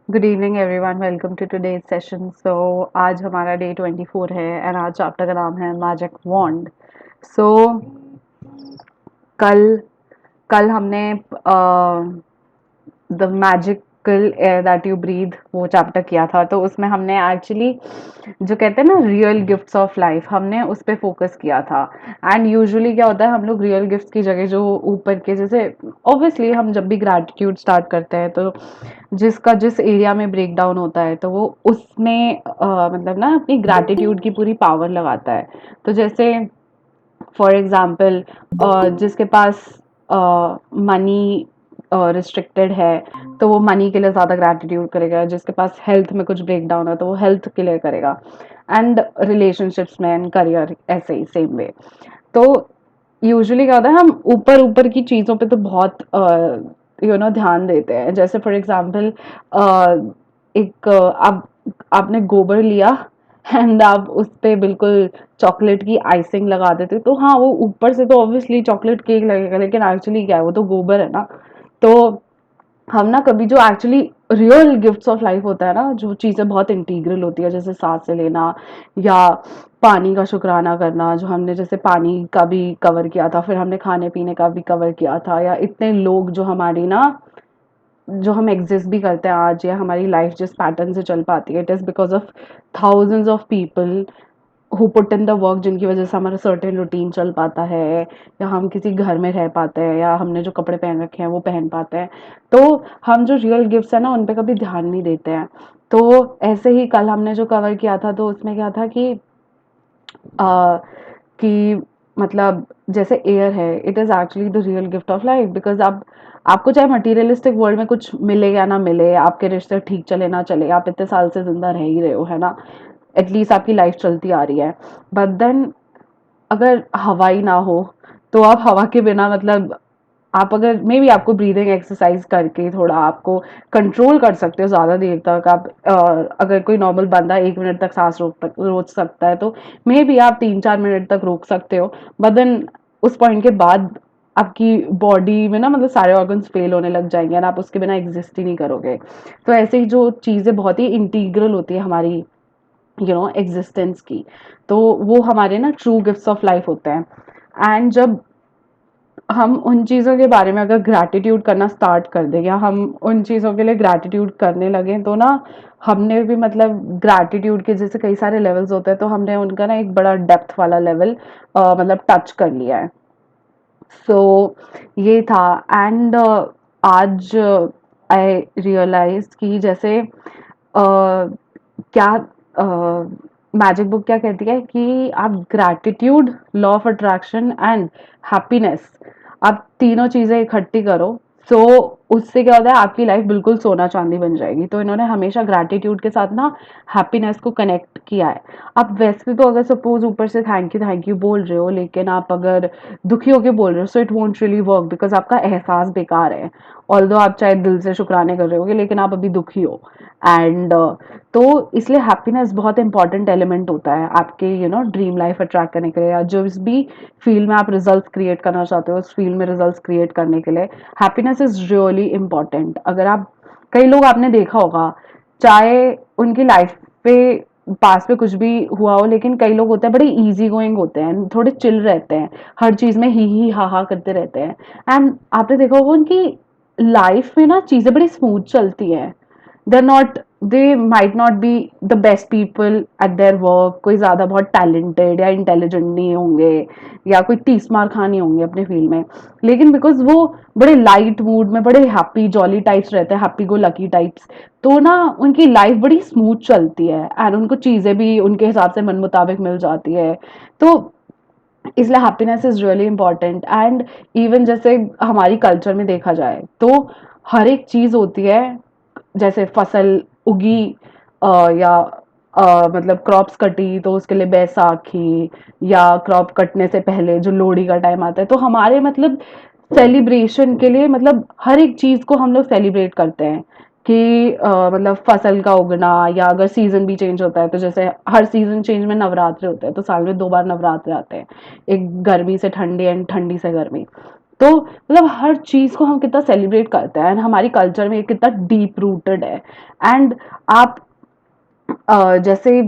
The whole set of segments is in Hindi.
Good evening everyone, welcome to today's session. सो आज हमारा डे 24 है एंड आज चैप्टर का नाम है मैजिक वॉन्ड। सो कल कल हमने the magical air that you breathe वो चैप्टर किया था। तो उसमें हमने एक्चुअली जो कहते हैं ना रियल गिफ्ट्स ऑफ लाइफ, हमने उस पे फोकस किया था। एंड यूजुअली क्या होता है, हम लोग रियल गिफ्ट्स की जगह जो ऊपर के, जैसे ऑब्वियसली हम जब भी ग्रैटिट्यूड स्टार्ट करते हैं तो जिसका जिस एरिया में ब्रेक डाउन होता है तो वो उसमें मतलब ना अपनी ग्रैटिट्यूड की पूरी पावर लगाता है। तो जैसे फॉर एग्जाम्पल जिसके पास मनी रिस्ट्रिक्टेड है तो वो मनी के लिए ज़्यादा ग्रैटिट्यूड करेगा, जिसके पास हेल्थ में कुछ ब्रेक डाउन है तो वो हेल्थ के लिए करेगा। एंड रिलेशनशिप्स में एंड करियर ऐसे ही सेम वे। तो यूजुअली क्या होता है, हम ऊपर ऊपर की चीज़ों पे तो बहुत ध्यान देते हैं। जैसे फॉर एग्जाम्पल एक आपने गोबर लिया एंड आप उस पे बिल्कुल चॉकलेट की आइसिंग लगा देते, तो हाँ वो ऊपर से तो ऑब्वियसली चॉकलेट केक लगेगा, लेकिन एक्चुअली क्या है, वो तो गोबर है ना। तो हम ना कभी जो actually real gifts of life होता है ना, जो चीज़ें बहुत इंटीग्रल होती है, जैसे सांसें लेना या पानी का शुक्राना करना, जो हमने जैसे पानी का भी कवर किया था, फिर हमने खाने पीने का भी कवर किया था, या इतने लोग जो हमारी ना, जो हम एग्जिस्ट भी करते हैं आज, या हमारी लाइफ जिस पैटर्न से चल पाती है, it is because of thousands of people who put in the work, जिनकी वजह से हमारा सर्टेन रूटीन चल पाता है, या हम किसी घर में रह पाते हैं, या हमने जो कपड़े पहन रखे हैं वो पहन पाते हैं। तो हम जो रियल गिफ्ट्स है ना उन पे कभी ध्यान नहीं देते हैं। तो ऐसे ही कल हमने जो कवर किया था तो उसमें क्या था आ, कि मतलब जैसे एयर है, it is actually the real gift of life, because आप आपको चाहे मटीरियलिस्टिक वर्ल्ड में कुछ मिले या ना मिले, आपके रिश्ते ठीक चले ना चले, आप इतने साल से जिंदा रह ही रहे हो, है ना, एटलीस्ट आपकी लाइफ चलती आ रही है। बट देन अगर हवा ही ना हो तो आप हवा के बिना, मतलब आप अगर मे बी आपको ब्रीदिंग एक्सरसाइज करके थोड़ा आपको कंट्रोल कर सकते हो ज़्यादा देर तक, आप अगर कोई नॉर्मल बंदा 1 मिनट तक सांस रोक सकता है तो मे बी आप 3-4 मिनट तक रोक सकते हो। बट देन उस पॉइंट के बाद आपकी बॉडी में ना, मतलब सारे ऑर्गन्स फेल होने लग जाएंगे और आप उसके बिना एग्जिस्ट ही नहीं करोगे। तो ऐसे ही जो चीज़ें बहुत ही इंटीग्रल होती है हमारी एग्जिस्टेंस की, तो वो हमारे ना ट्रू गिफ्ट्स ऑफ लाइफ होते हैं। एंड जब हम उन चीज़ों के बारे में अगर ग्रैटिट्यूड करना स्टार्ट कर दें, या हम उन चीज़ों के लिए ग्रैटिट्यूड करने लगे, तो ना हमने भी मतलब ग्रैटिट्यूड के जैसे कई सारे लेवल्स होते हैं, तो हमने उनका ना एक बड़ा डेप्थ वाला लेवल मतलब टच कर लिया है। सो ये था। एंड आज आई रियलाइज कि जैसे क्या मैजिक बुक क्या कहती है कि आप gratitude, law of attraction and happiness, आप तीनों चीजें इकट्ठी करो, सो उससे क्या होता है, आपकी लाइफ बिल्कुल सोना चांदी बन जाएगी। तो इन्होंने हमेशा ग्रैटिट्यूड के साथ ना हैप्पीनेस को कनेक्ट किया है। आप वैसे तो अगर सपोज ऊपर से थैंक यू बोल रहे हो, लेकिन आप अगर दुखी होके बोल रहे हो, so it won't really work, because आपका एहसास बेकार है। ऑल्दो आप चाहे दिल से शुक्राने कर रहे होगे, लेकिन आप अभी दुखी हो। एंड तो इसलिए हैप्पीनेस बहुत इंपॉर्टेंट एलिमेंट होता है आपके ड्रीम लाइफ अट्रैक्ट करने के लिए, या जो भी फील्ड में आप रिजल्ट्स क्रिएट करना चाहते हो उस फील्ड में रिजल्ट्स क्रिएट करने के लिए हैप्पीनेस इज रियली इंपॉर्टेंट। अगर आप, कई लोग आपने देखा होगा, चाहे उनकी लाइफ पे पास पे कुछ भी हुआ हो, लेकिन कई लोग होते हैं बड़े इजी गोइंग होते हैं, थोड़े चिल रहते हैं, हर चीज में ही हा करते रहते हैं। एंड आपने देखा होगा उनकी लाइफ में ना चीजें बड़ी स्मूथ चलती हैं। They might not be the best people at their work, कोई ज्यादा बहुत टैलेंटेड या इंटेलिजेंट नहीं होंगे, या कोई 30 मार खा नहीं होंगे अपने फील्ड में, लेकिन बिकॉज वो बड़े लाइट मूड में, बड़े हैप्पी जॉली टाइप्स रहते हैं, हैप्पी गो लकी टाइप्स, तो ना उनकी लाइफ बड़ी स्मूथ चलती है एंड उनको चीजें भी उनके हिसाब से मन मुताबिक मिल जाती है। तो इसलिए happiness is really important. And even जैसे हमारी कल्चर में देखा जाए तो हर एक चीज होती है, जैसे फसल उगी या मतलब क्रॉप्स कटी तो उसके लिए बैसाखी, या क्रॉप कटने से पहले जो लोहड़ी का टाइम आता है, तो हमारे मतलब सेलिब्रेशन के लिए, मतलब हर एक चीज को हम लोग सेलिब्रेट करते हैं कि मतलब फसल का उगना, या अगर सीजन भी चेंज होता है, तो जैसे हर सीजन चेंज में नवरात्रे होते हैं, तो साल में 2 बार नवरात्रे आते हैं, एक गर्मी से ठंडी एंड ठंडी से गर्मी। तो मतलब हर चीज़ को हम कितना सेलिब्रेट करते हैं, एंड हमारी कल्चर में ये कितना डीप रूटेड है। एंड आप जैसे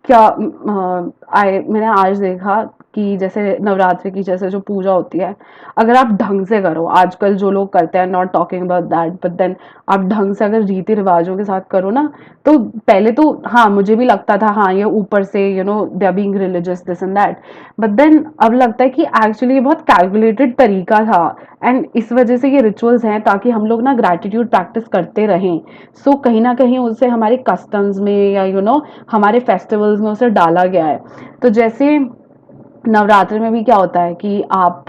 क्या मैंने आज देखा कि जैसे नवरात्रि की जैसे जो पूजा होती है, अगर आप ढंग से करो, आजकल जो लोग करते हैं, not talking about that, but then आप ढंग से अगर रीति रिवाजों के साथ करो ना, तो पहले तो हाँ मुझे भी लगता था हाँ ये ऊपर से they are being religious this and that, but then अब लगता है कि एक्चुअली ये बहुत कैलकुलेटेड तरीका था, एंड इस वजह से ये रिचुअल्स हैं ताकि हम लोग ना ग्रैटिट्यूड प्रैक्टिस करते रहें। सो कहीं ना कहीं उससे हमारे कस्टम्स में या हमारे फेस्टिवल्स में उसे डाला गया है। तो जैसे नवरात्रि में भी क्या होता है कि आप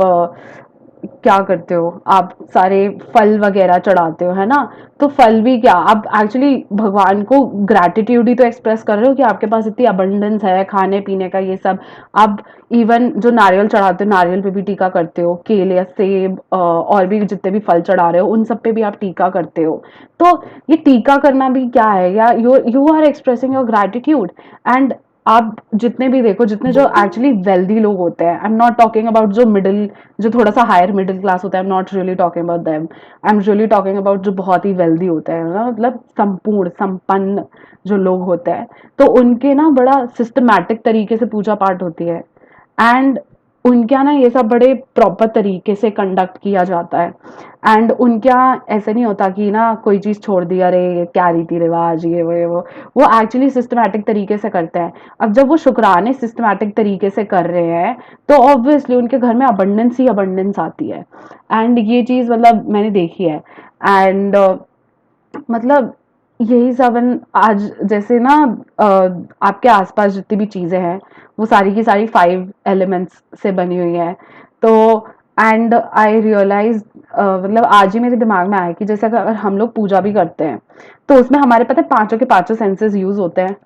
क्या करते हो, आप सारे फल वगैरह चढ़ाते हो, है ना? तो फल भी क्या, आप एक्चुअली भगवान को ग्रैटिट्यूड ही तो एक्सप्रेस कर रहे हो कि आपके पास इतनी अबंडेंस है खाने पीने का, ये सब। आप इवन जो नारियल चढ़ाते हो, नारियल पे भी टीका करते हो, केले, सेब, और भी जितने भी फल चढ़ा रहे हो उन सब पे भी आप टीका करते हो। तो ये टीका करना भी क्या है, या you are expressing your gratitude. And आप जितने भी देखो, जितने जो एक्चुअली वेल्दी लोग होते हैं, I am not talking about जो मिडिल, जो थोड़ा सा हायर मिडिल क्लास होता है, I am not really talking about them, I am really talking about जो बहुत ही वेल्दी होते हैं ना, मतलब संपूर्ण संपन्न जो लोग होते हैं। तो उनके ना बड़ा सिस्टमैटिक तरीके से पूजा पाठ होती है, एंड उनके यहाँ ना ये सब बड़े प्रॉपर तरीके से कंडक्ट किया जाता है। एंड उनके यहाँ ऐसे नहीं होता कि ना कोई चीज़ छोड़ दी, अरे ये क्या रीति रिवाज, ये वो एक्चुअली सिस्टमैटिक तरीके से करते हैं। अब जब वो शुक्राने सिस्टमैटिक तरीके से कर रहे हैं, तो ऑब्वियसली उनके घर में अबंडेंस ही अबंडेंस आती है। एंड ये चीज़ मतलब मैंने देखी है। एंड मतलब यही सब आज जैसे ना आपके आसपास जितनी भी चीजें हैं वो सारी की सारी 5 एलिमेंट्स से बनी हुई है। तो एंड आई रियलाइज, मतलब आज ही मेरे दिमाग में आया कि जैसे अगर हम लोग पूजा भी करते हैं, तो उसमें हमारे पता है पांचों के पांचों सेंसेस यूज होते हैं।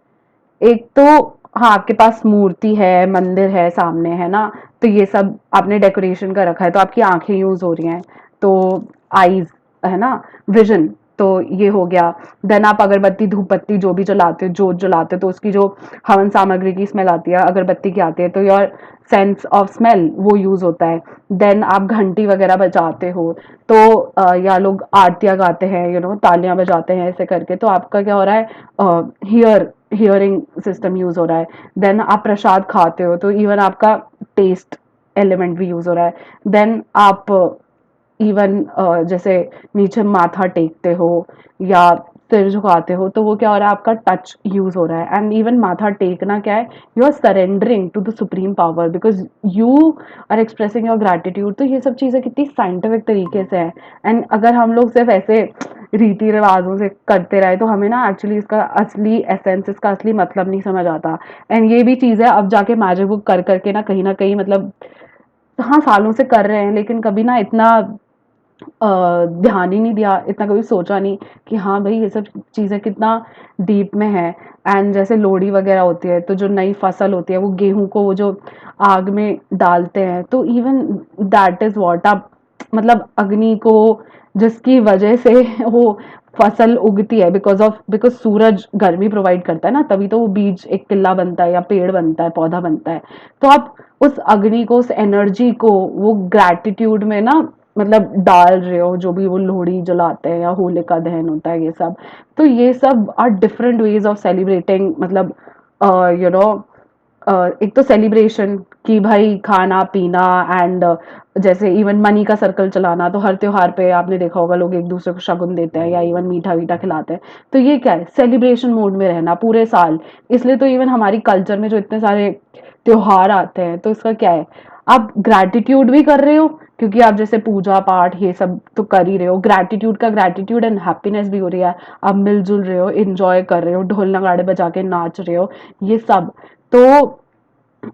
एक तो हाँ आपके पास मूर्ति है, मंदिर है सामने, है ना? तो ये सब आपने डेकोरेशन का रखा है, तो आपकी आंखें यूज हो रही हैं, तो आईज, है ना, विजन, तो ये हो गया। देन आप अगरबत्ती धूप बत्ती जो भी जलाते हो, जोत जलाते हो, तो उसकी जो हवन सामग्री की स्मेल आती है, अगरबत्ती की आती है, तो योर सेंस ऑफ स्मेल वो यूज होता है। देन आप घंटी वगैरह बजाते हो, तो या लोग आरतियां गाते हैं, तालियां बजाते हैं ऐसे करके, तो आपका क्या हो रहा है, हियरिंग सिस्टम यूज हो रहा है। देन आप प्रसाद खाते हो, तो इवन आपका टेस्ट एलिमेंट भी यूज हो रहा है। देन आप इवन जैसे नीचे माथा टेकते हो या सिर झुकाते हो, तो वो क्या हो रहा है, आपका टच यूज हो रहा है। एंड इवन माथा टेकना क्या है, you are surrendering to the supreme power because you are expressing your gratitude. तो ये सब चीजें कितनी साइंटिफिक तरीके से है। एंड अगर हम लोग सिर्फ ऐसे रीति रिवाजों से करते रहे, तो हमें ना एक्चुअली इसका असली एसेंस, इसका असली मतलब नहीं समझ आता। एंड ये भी चीज है, अब जाके मैजिक बुक कर करके ना कहीं मतलब हाँ सालों से कर रहे हैं, लेकिन कभी ना इतना ध्यान ही नहीं दिया, इतना कभी सोचा नहीं कि हाँ भाई ये सब चीज़ें कितना डीप में है। एंड जैसे लोहड़ी वगैरह होती है, तो जो नई फसल होती है, वो गेहूं को वो जो आग में डालते हैं, तो इवन दैट इज व्हाट आप, मतलब अग्नि को जिसकी वजह से वो फसल उगती है, बिकॉज सूरज गर्मी प्रोवाइड करता है ना, तभी तो वो बीज एक किल्ला बनता है या पेड़ बनता है, पौधा बनता है। तो आप उस अग्नि को, उस एनर्जी को वो ग्रैटिट्यूड में ना मतलब डाल रहे हो, जो भी वो लोहड़ी जलाते हैं या होलिका दहन होता है, ये सब। तो ये सब are different ways of celebrating, मतलब यू नो एक तो सेलिब्रेशन कि भाई खाना पीना, एंड जैसे इवन मनी का सर्कल चलाना, तो हर त्योहार पे आपने देखा होगा लोग एक दूसरे को शगुन देते हैं या इवन मीठा वीठा खिलाते हैं। तो ये क्या है, सेलिब्रेशन मोड में रहना पूरे साल। इसलिए तो इवन हमारी कल्चर में जो इतने सारे त्योहार आते हैं, तो इसका क्या है, आप ग्रैटिट्यूड भी कर रहे हो, क्योंकि आप जैसे पूजा पाठ ये सब तो कर ही रहे हो, ग्रैटिट्यूड का ग्रैटिट्यूड एंड हैप्पीनेस भी हो रही है। आप मिलजुल रहे हो, एंजॉय कर रहे हो, ढोल नगाड़े बजा के नाच रहे हो, ये सब। तो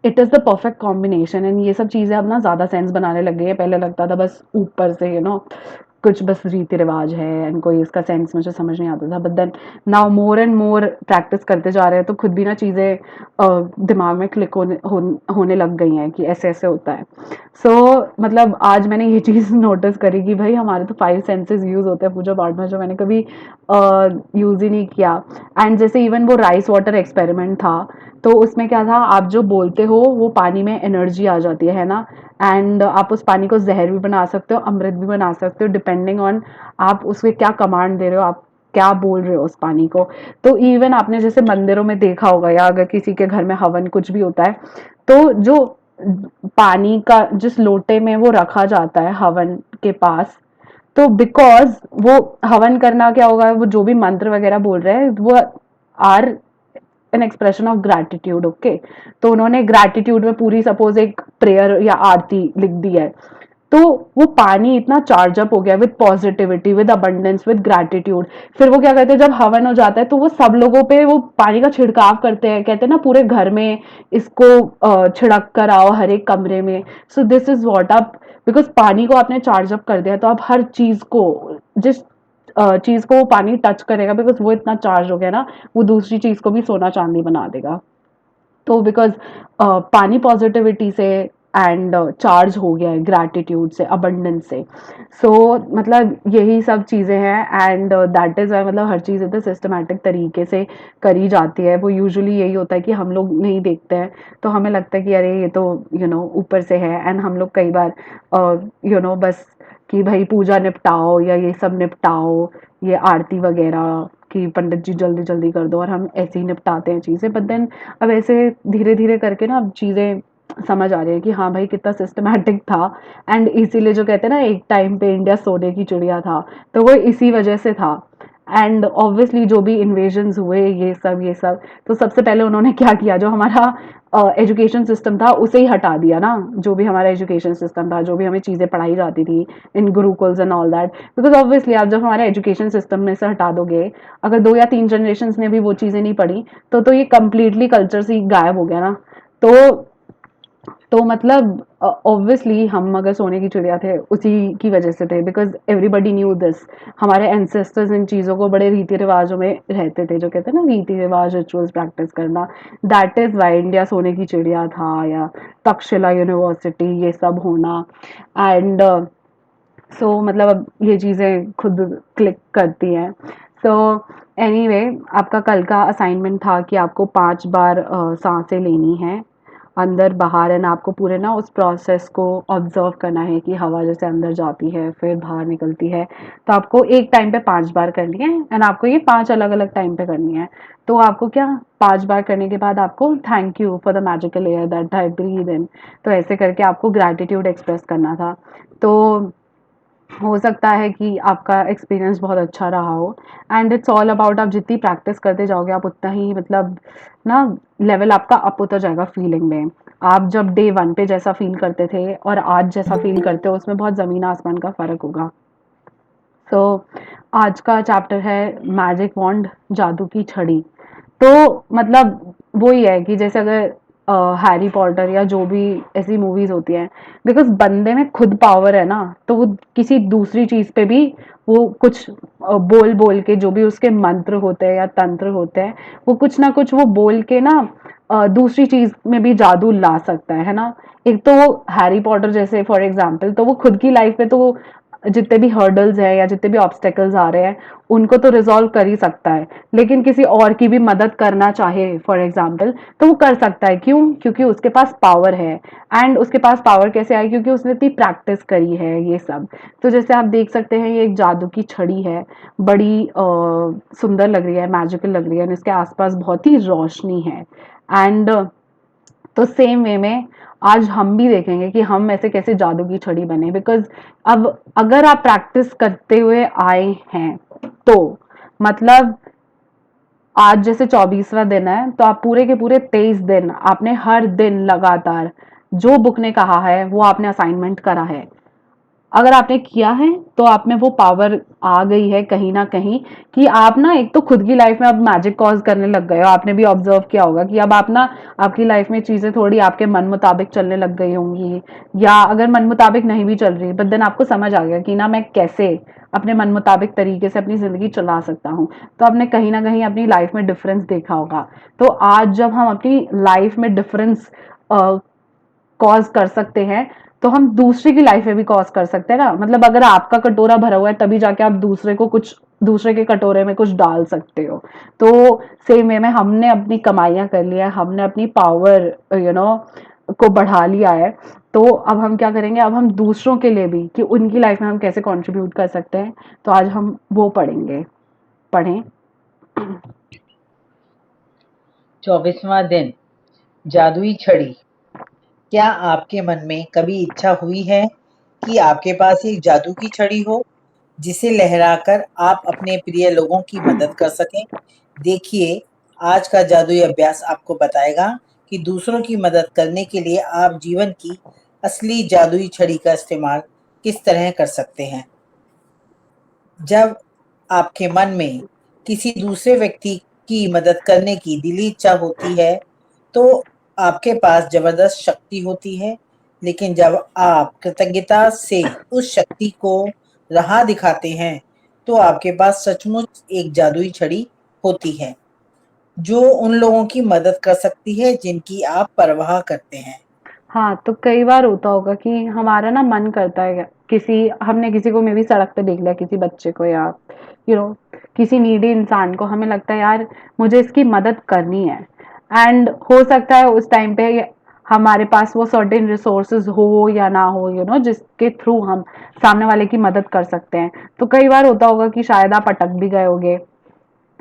it is the perfect combination. And ये सब चीजें अब ना ज्यादा सेंस बनाने लग गई है, पहले लगता था बस ऊपर से कुछ बस रीति रिवाज है एंड कोई इसका सेंस मुझे समझ नहीं आता था, but then now more and more practice करते जा रहे हैं, तो खुद भी ना चीजें दिमाग में क्लिक होने लग गई हैं कि ऐसे ऐसे होता है। मतलब आज मैंने ये चीज नोटिस करी कि भाई हमारे तो 5 सेंसेस यूज होते हैं पूजा पाठ में, जो मैंने कभी यूज ही नहीं किया। एंड जैसे इवन वो राइस वाटर एक्सपेरिमेंट था, तो उसमें क्या था, आप जो बोलते हो वो पानी में एनर्जी आ जाती है ना। एंड आप उस पानी को जहर भी बना सकते हो, अमृत भी बना सकते हो, डिपेंडिंग ऑन आप उसमें क्या कमांड दे रहे हो, आप क्या बोल रहे हो उस पानी को। तो इवन आपने जैसे मंदिरों में देखा होगा, या अगर किसी के घर में हवन कुछ भी होता है, तो जो पानी का जिस लोटे में वो रखा जाता है हवन के पास, तो बिकॉज वो हवन करना क्या होगा, वो जो भी मंत्र वगैरह बोल रहे हैं वो are an expression of gratitude. Okay, तो उन्होंने ग्रैटिट्यूड में पूरी सपोज एक प्रेयर या आरती लिख दी है, तो वो पानी इतना चार्ज अप हो गया with positivity, with abundance, with gratitude. फिर वो क्या कहते हैं, जब हवन हो जाता है तो वो सब लोगों पे वो पानी का छिड़काव करते हैं, कहते हैं ना पूरे घर में इसको छिड़क कर आओ हर एक कमरे में। सो दिस इज वॉट आप, बिकॉज पानी को आपने चार्ज अप कर दिया, तो आप हर चीज को, जिस चीज को वो पानी टच करेगा, बिकॉज वो इतना चार्ज हो गया ना, वो दूसरी चीज को भी सोना चांदी बना देगा। तो बिकॉज पानी पॉजिटिविटी से एंड चार्ज हो गया है, ग्रैटिट्यूड से, अबंडेंस से। सो मतलब यही सब चीज़ें हैं, एंड दैट इज़ वाई मतलब हर चीज़ इतने सिस्टमैटिक तरीके से करी जाती है। वो यूजुअली यही होता है कि हम लोग नहीं देखते हैं, तो हमें लगता है कि अरे ये तो ऊपर से है, एंड हम लोग कई बार बस कि भाई पूजा निपटाओ या ये सब निपटाओ, ये आरती वगैरह कि पंडित जी जल्दी जल्दी कर दो, और हम ऐसे ही निपटाते हैं चीज़ें। बट देन अब ऐसे धीरे धीरे करके ना अब चीज़ें समझ आ रही है कि हाँ भाई कितना सिस्टमैटिक था। एंड इसीलिए जो कहते हैं ना एक टाइम पे इंडिया सोने की चिड़िया था, तो वो इसी वजह से था। एंड ऑब्वियसली जो भी इन्वेजन्स हुए ये सब, तो सबसे पहले उन्होंने क्या किया, जो हमारा एजुकेशन सिस्टम था उसे ही हटा दिया ना। जो भी हमारा एजुकेशन सिस्टम था, जो भी हमें चीज़ें पढ़ाई जाती थी in gurukuls and all that, because obviously आप जब हमारे एजुकेशन सिस्टम में से हटा दोगे, अगर 2 या 3 जनरेशन ने भी वो चीज़ें नहीं पढ़ी, तो ये कम्प्लीटली कल्चर से ही गायब हो गया ना। तो मतलब ऑब्वियसली हम अगर सोने की चिड़िया थे उसी की वजह से थे, बिकॉज एवरीबडी न्यू दिस। हमारे एंसेस्टर्स इन चीज़ों को बड़े रीति रिवाजों में रहते थे, जो कहते हैं ना रीति रिवाज, रिचुअल्स प्रैक्टिस करना। दैट इज वाई इंडिया सोने की चिड़िया था, या तक्षशिला यूनिवर्सिटी ये सब होना। एंड मतलब अब ये चीज़ें खुद क्लिक करती हैं। सो एनीवे, आपका कल का असाइनमेंट था कि आपको 5 बार सांसें लेनी है अंदर बाहर, एंड आपको पूरे ना उस प्रोसेस को ऑब्जर्व करना है कि हवा जैसे अंदर जाती है फिर बाहर निकलती है। तो आपको एक टाइम पे 5 बार करनी है, एंड आपको ये 5 अलग अलग टाइम पे करनी है। तो आपको क्या, 5 बार करने के बाद आपको thank you for the magical air that I breathe in, तो ऐसे करके आपको ग्रैटिट्यूड एक्सप्रेस करना था। तो हो सकता है कि आपका एक्सपीरियंस बहुत अच्छा रहा हो। एंड इट्स ऑल अबाउट, आप जितनी प्रैक्टिस करते जाओगे आप उतना ही मतलब ना लेवल आपका अप होता जाएगा फीलिंग में। आप जब डे 1 पे जैसा फील करते थे और आज जैसा फील करते हो उसमें बहुत ज़मीन आसमान का फ़र्क होगा। सो आज का चैप्टर है मैजिक वॉन्ड, जादू की छड़ी। तो मतलब वही है कि जैसे अगर हैरी पॉटर या जो भी ऐसी मूवीज होती हैं, बिकॉज बंदे में खुद पावर है ना, तो वो किसी दूसरी चीज पे भी वो कुछ बोल बोल के, जो भी उसके मंत्र होते हैं या तंत्र होते हैं, वो कुछ ना कुछ वो बोल के ना दूसरी चीज में भी जादू ला सकता है ना। एक तो वो हैरी पॉटर जैसे फॉर एग्जाम्पल, तो वो खुद की लाइफ में तो वो जितने भी हर्डल्स है या जितने भी ऑब्स्टेकल्स आ रहे हैं उनको तो रिजॉल्व कर ही सकता है, लेकिन किसी और की भी मदद करना चाहे फॉर एग्जाम्पल, तो वो कर सकता है। क्यों? क्योंकि उसके पास पावर है। एंड उसके पास पावर कैसे आई? क्योंकि उसने इतनी प्रैक्टिस करी है ये सब। तो जैसे आप देख सकते हैं ये एक जादू की छड़ी है, बड़ी सुंदर लग रही है, मैजिकल लग रही है, इसके आसपास बहुत ही रोशनी है। एंड तो सेम वे में आज हम भी देखेंगे कि हम ऐसे कैसे जादू की छड़ी बने, बिकॉज अब अगर आप प्रैक्टिस करते हुए आए हैं, तो मतलब आज जैसे 24वां दिन है, तो आप पूरे के पूरे 23 दिन आपने हर दिन लगातार जो बुक ने कहा है वो आपने असाइनमेंट करा है। अगर आपने किया है तो आप में वो पावर आ गई है कहीं ना कहीं, कि आप ना एक तो खुद की लाइफ में अब मैजिक कॉज करने लग गए हो। आपने भी ऑब्जर्व किया होगा कि अब आप ना आपकी लाइफ में चीजें थोड़ी आपके मन मुताबिक चलने लग गई होंगी, या अगर मन मुताबिक नहीं भी चल रही, बट देन आपको समझ आ गया कि ना मैं कैसे अपने मन मुताबिक तरीके से अपनी जिंदगी चला सकता हूँ। तो आपने कहीं ना कहीं अपनी लाइफ में डिफरेंस देखा होगा। तो आज जब हम अपनी लाइफ में डिफरेंस कॉज कर सकते हैं, तो हम दूसरे की लाइफ में भी कॉज कर सकते हैं ना। मतलब अगर आपका कटोरा भरा हुआ है तभी जाके आप दूसरे को कुछ, दूसरे के कटोरे में कुछ डाल सकते हो। तो सेम वे में हमने अपनी कमाइयां कर लिया है, हमने अपनी पावर को बढ़ा लिया है। तो अब हम क्या करेंगे, अब हम दूसरों के लिए भी कि उनकी लाइफ में हम कैसे कंट्रीब्यूट कर सकते हैं, तो आज हम वो पढ़ेंगे। पढ़ें। 24वां दिन, जादुई छड़ी। क्या आपके मन में कभी इच्छा हुई है कि आपके पास एक जादू की छड़ी हो, जिसे लहराकर आप अपने प्रिय लोगों की मदद कर सकें? देखिए, आज का जादुई अभ्यास आपको बताएगा कि दूसरों की मदद करने के लिए आप जीवन की असली जादुई छड़ी का इस्तेमाल किस तरह कर सकते हैं। जब आपके मन में किसी दूसरे व्यक्ति की मदद करने की दिली इच्छा होती है, तो आपके पास ज़बरदस्त शक्ति होती है। लेकिन जब आप कृतज्ञता से उस शक्ति को राह दिखाते हैं, तो आपके पास सचमुच एक जादुई छड़ी होती है, जो उन लोगों की मदद कर सकती है जिनकी आप परवाह करते हैं। हाँ, तो कई बार होता होगा कि हमारा ना मन करता है, किसी हमने किसी को मे बी सड़क पे देख लिया, किसी बच्चे को या यू नो किसी नीडी इंसान को, हमें लगता है यार मुझे इसकी मदद करनी है। एंड हो सकता है उस टाइम पे हमारे पास वो सर्टेन रिसोर्सेज हो या ना हो, जिसके थ्रू हम सामने वाले की मदद कर सकते हैं। तो कई बार होता होगा कि शायद आप अटक भी गए होगे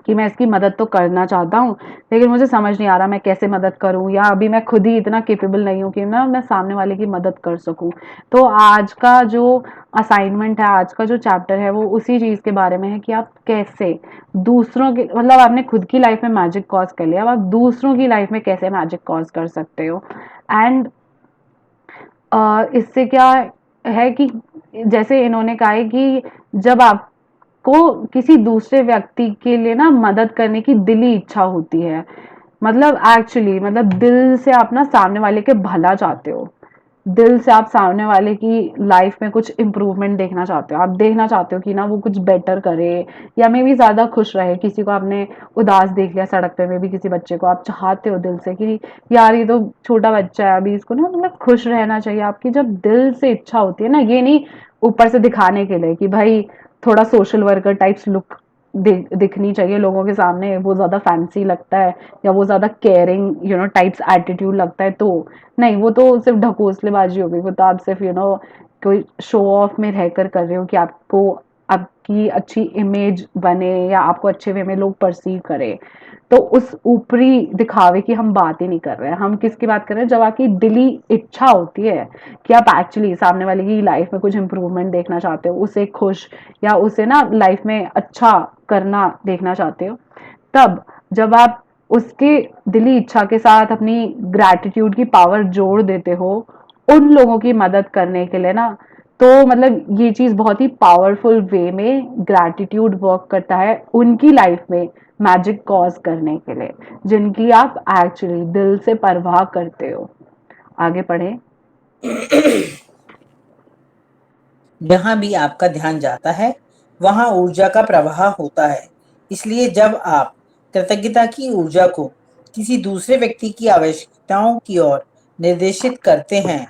कि मैं इसकी मदद तो करना चाहता हूँ, लेकिन मुझे समझ नहीं आ रहा मैं कैसे मदद करूँ, या अभी मैं खुद ही इतना कैपेबल नहीं हूँ कि ना मैं सामने वाले की मदद कर सकूँ। तो आज का जो असाइनमेंट है, आज का जो चैप्टर है, वो उसी चीज़ के बारे में है कि आप कैसे दूसरों के, मतलब आपने खुद की लाइफ में मैजिक कॉज कर लिया, अब आप दूसरों की लाइफ में कैसे मैजिक कॉज कर सकते हो। एंड इससे क्या है कि जैसे इन्होंने कहा है कि जब आपको किसी दूसरे व्यक्ति के लिए ना मदद करने की दिली इच्छा होती है, मतलब एक्चुअली मतलब दिल से आप ना सामने वाले के भला चाहते हो, दिल से आप सामने वाले की लाइफ में कुछ इम्प्रूवमेंट देखना चाहते हो, आप देखना चाहते हो कि ना वो कुछ बेटर करे या मे भी ज्यादा खुश रहे। किसी को आपने उदास देख लिया सड़क पे में भी, किसी बच्चे को आप चाहते हो दिल से कि यार ये तो छोटा बच्चा है, अभी इसको ना मतलब खुश रहना चाहिए। आपकी जब दिल से इच्छा होती है ना, ये नहीं ऊपर से दिखाने के लिए कि भाई थोड़ा सोशल वर्कर टाइप्स लुक दिखनी चाहिए लोगों के सामने, वो ज्यादा फैंसी लगता है या वो ज्यादा केयरिंग टाइप्स एटीट्यूड लगता है, तो नहीं, वो तो सिर्फ ढकोसलेबाजी हो गई। वो तो आप सिर्फ कोई शो ऑफ में रहकर कर रहे हो कि आपको आपकी अच्छी इमेज बने या आपको अच्छे वे में लोग परसीव करें। तो उस ऊपरी दिखावे की हम बात ही नहीं कर रहे हैं, हम किसकी बात कर रहे हैं, जब आपकी दिली इच्छा होती है कि आप एक्चुअली सामने वाले की लाइफ में कुछ इंप्रूवमेंट देखना चाहते हो, उसे खुश या उसे ना लाइफ में अच्छा करना देखना चाहते हो। तब जब आप उसके दिली इच्छा के साथ अपनी ग्रैटिट्यूड की पावर जोड़ देते हो उन लोगों की मदद करने के लिए ना, तो मतलब ये चीज बहुत ही पावरफुल वे में ग्रैटिट्यूड वर्क करता है उनकी लाइफ में मैजिक कॉज करने के लिए, जिनकी आप एक्चुअली दिल से परवाह करते हो। आगे पढ़े। जहाँ भी आपका ध्यान जाता है, वहाँ ऊर्जा का प्रवाह होता है। इसलिए जब आप कृतज्ञता की ऊर्जा को किसी दूसरे व्यक्ति की आवश्यकताओं की ओर निर्देशित करते हैं,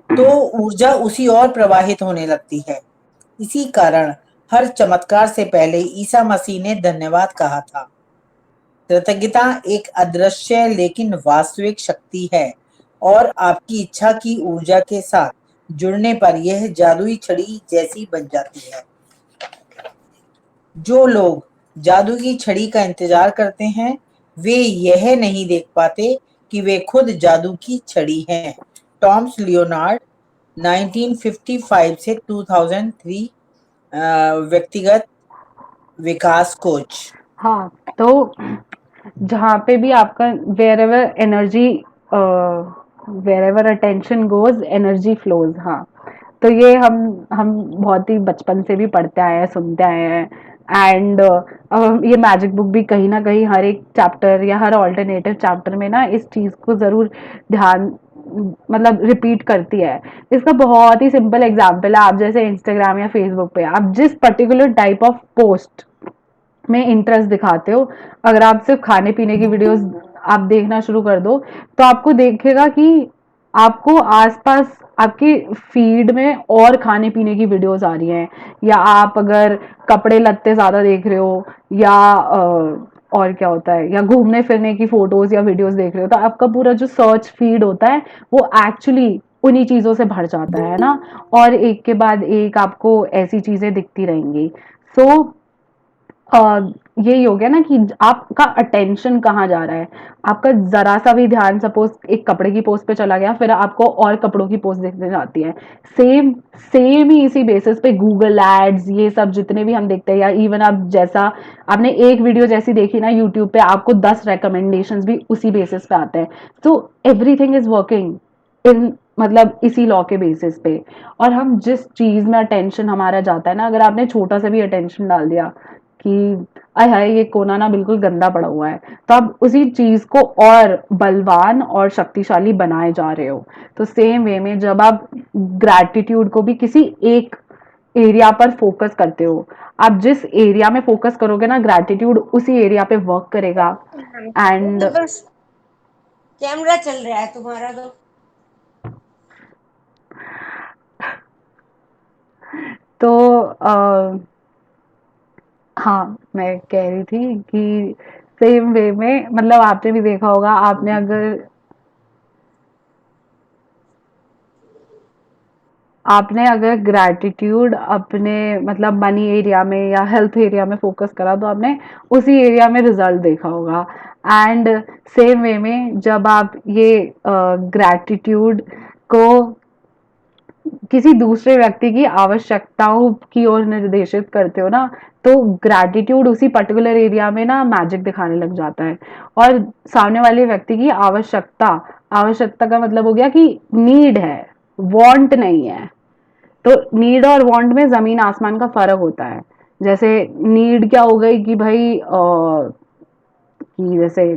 तो ऊर्जा उसी ओर प्रवाहित होने लगती है। इसी कारण हर चमत्कार से पहले ईसा मसीह ने धन्यवाद कहा था। कृतज्ञता एक अदृश्य लेकिन वास्तविक शक्ति है, और आपकी इच्छा की ऊर्जा के साथ जुड़ने पर यह जादुई छड़ी जैसी बन जाती है। जो लोग जादू की छड़ी का इंतजार करते हैं, वे यह नहीं देख पाते कि वे खुद जादू की छड़ी हैं। टॉम्स लियोनार्ड, 1955 से 2003, व्यक्तिगत विकास कोच। हाँ, तो जहाँ पे भी आपका wherever energy, wherever attention goes energy flows. हाँ, तो ये हम बहुत ही बचपन से भी पढ़ते आए हैं, सुनते आए हैं। एंड ये मैजिक बुक भी कहीं ना कहीं हर एक चैप्टर या हर ऑल्टरनेटिव चैप्टर में ना इस चीज को जरूर ध्यान मतलब रिपीट करती है। इसका बहुत ही सिंपल एग्जांपल है, आप जैसे इंस्टाग्राम या फेसबुक पे आप जिस पर्टिकुलर टाइप ऑफ पोस्ट में इंटरेस्ट दिखाते हो, अगर आप सिर्फ खाने पीने की वीडियोस आप देखना शुरू कर दो, तो आपको देखेगा कि आपको आसपास आपके फीड में और खाने पीने की वीडियोस आ रही हैं, या आप अगर कपड़े लत्ते ज्यादा देख रहे हो, या और क्या होता है, या घूमने फिरने की फोटोज या वीडियोस देख रहे हो, तो आपका पूरा जो सर्च फीड होता है वो एक्चुअली उन्हीं चीजों से भर जाता है ना। और एक के बाद एक आपको ऐसी चीजें दिखती रहेंगी। सो यही हो गया ना कि आपका अटेंशन कहाँ जा रहा है। आपका जरा सा भी ध्यान सपोज एक कपड़े की पोस्ट पे चला गया, फिर आपको और कपड़ों की पोस्ट दिखने जाती है। सेम सेम ही इसी बेसिस पे गूगल एड्स ये सब जितने भी हम देखते हैं, या इवन आप जैसा आपने एक वीडियो जैसी देखी ना यूट्यूब पे, आपको 10 रिकमेंडेशंस भी उसी बेसिस पे आते हैं। तो एवरीथिंग इज वर्किंग इन मतलब इसी लॉ के बेसिस पे। और हम जिस चीज में अटेंशन हमारा जाता है ना, अगर आपने छोटा सा भी अटेंशन डाल दिया कि आय हाय ये कोना ना बिल्कुल गंदा पड़ा हुआ है, तो आप उसी चीज को और बलवान और शक्तिशाली बनाए जा रहे हो। तो सेम वे में जब आप ग्रैटिट्यूड को भी किसी एक एरिया पर फोकस करते हो, आप जिस एरिया में फोकस करोगे ना, ग्रैटिट्यूड उसी एरिया पे वर्क करेगा। एंड तो बस कैमरा चल रहा है तुम्हारा तो। तो हाँ, मैं कह रही थी कि सेम वे में मतलब आपने भी देखा होगा, आपने अगर ग्रैटिट्यूड अपने मतलब मनी एरिया में या हेल्थ एरिया में फोकस करा, तो आपने उसी एरिया में रिजल्ट देखा होगा। एंड सेम वे में जब आप ये ग्रैटिट्यूड को किसी दूसरे व्यक्ति की आवश्यकताओं की ओर निर्देशित करते हो ना, तो ग्रैटिट्यूड उसी पर्टिकुलर एरिया में ना मैजिक दिखाने लग जाता है। और सामने वाले व्यक्ति की आवश्यकता, आवश्यकता का मतलब हो गया कि नीड है, वांट नहीं है। तो नीड और वांट में जमीन आसमान का फर्क होता है। जैसे नीड क्या हो गई कि भाई कि जैसे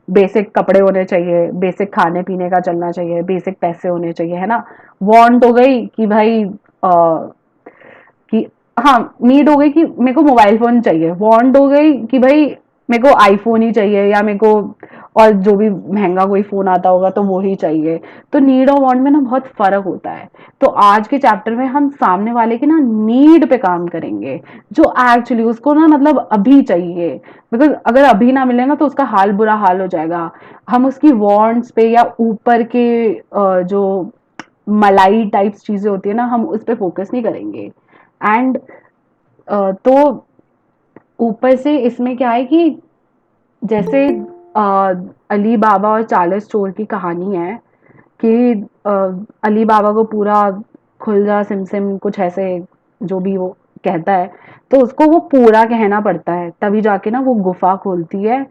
बेसिक कपड़े होने चाहिए, बेसिक खाने पीने का चलना चाहिए, बेसिक पैसे होने चाहिए, है ना। वांट हो गई कि भाई कि हाँ, नीड हो गई कि मेरे को मोबाइल फोन चाहिए, वांट हो गई कि भाई मेरे को आईफोन ही चाहिए, या मेरे को और जो भी महंगा कोई फोन आता होगा तो वो ही चाहिए। तो नीड और वांट में ना बहुत फर्क होता है। तो आज के चैप्टर में हम सामने वाले की ना नीड पे काम करेंगे, जो एक्चुअली उसको ना मतलब अभी चाहिए। बिकॉज अगर अभी ना मिले ना तो उसका हाल बुरा हाल हो जाएगा। हम उसकी वांट्स पे या ऊपर के जो मलाई टाइप्स चीजें होती है ना, हम उस पर फोकस नहीं करेंगे। एंड तो ऊपर से इसमें क्या है कि जैसे अली बाबा और 40 चोर की कहानी है कि अली बाबा को पूरा खुल जा सिम सिम कुछ ऐसे जो भी वो कहता है, तो उसको वो पूरा कहना पड़ता है, तभी जाके ना वो गुफा खोलती है,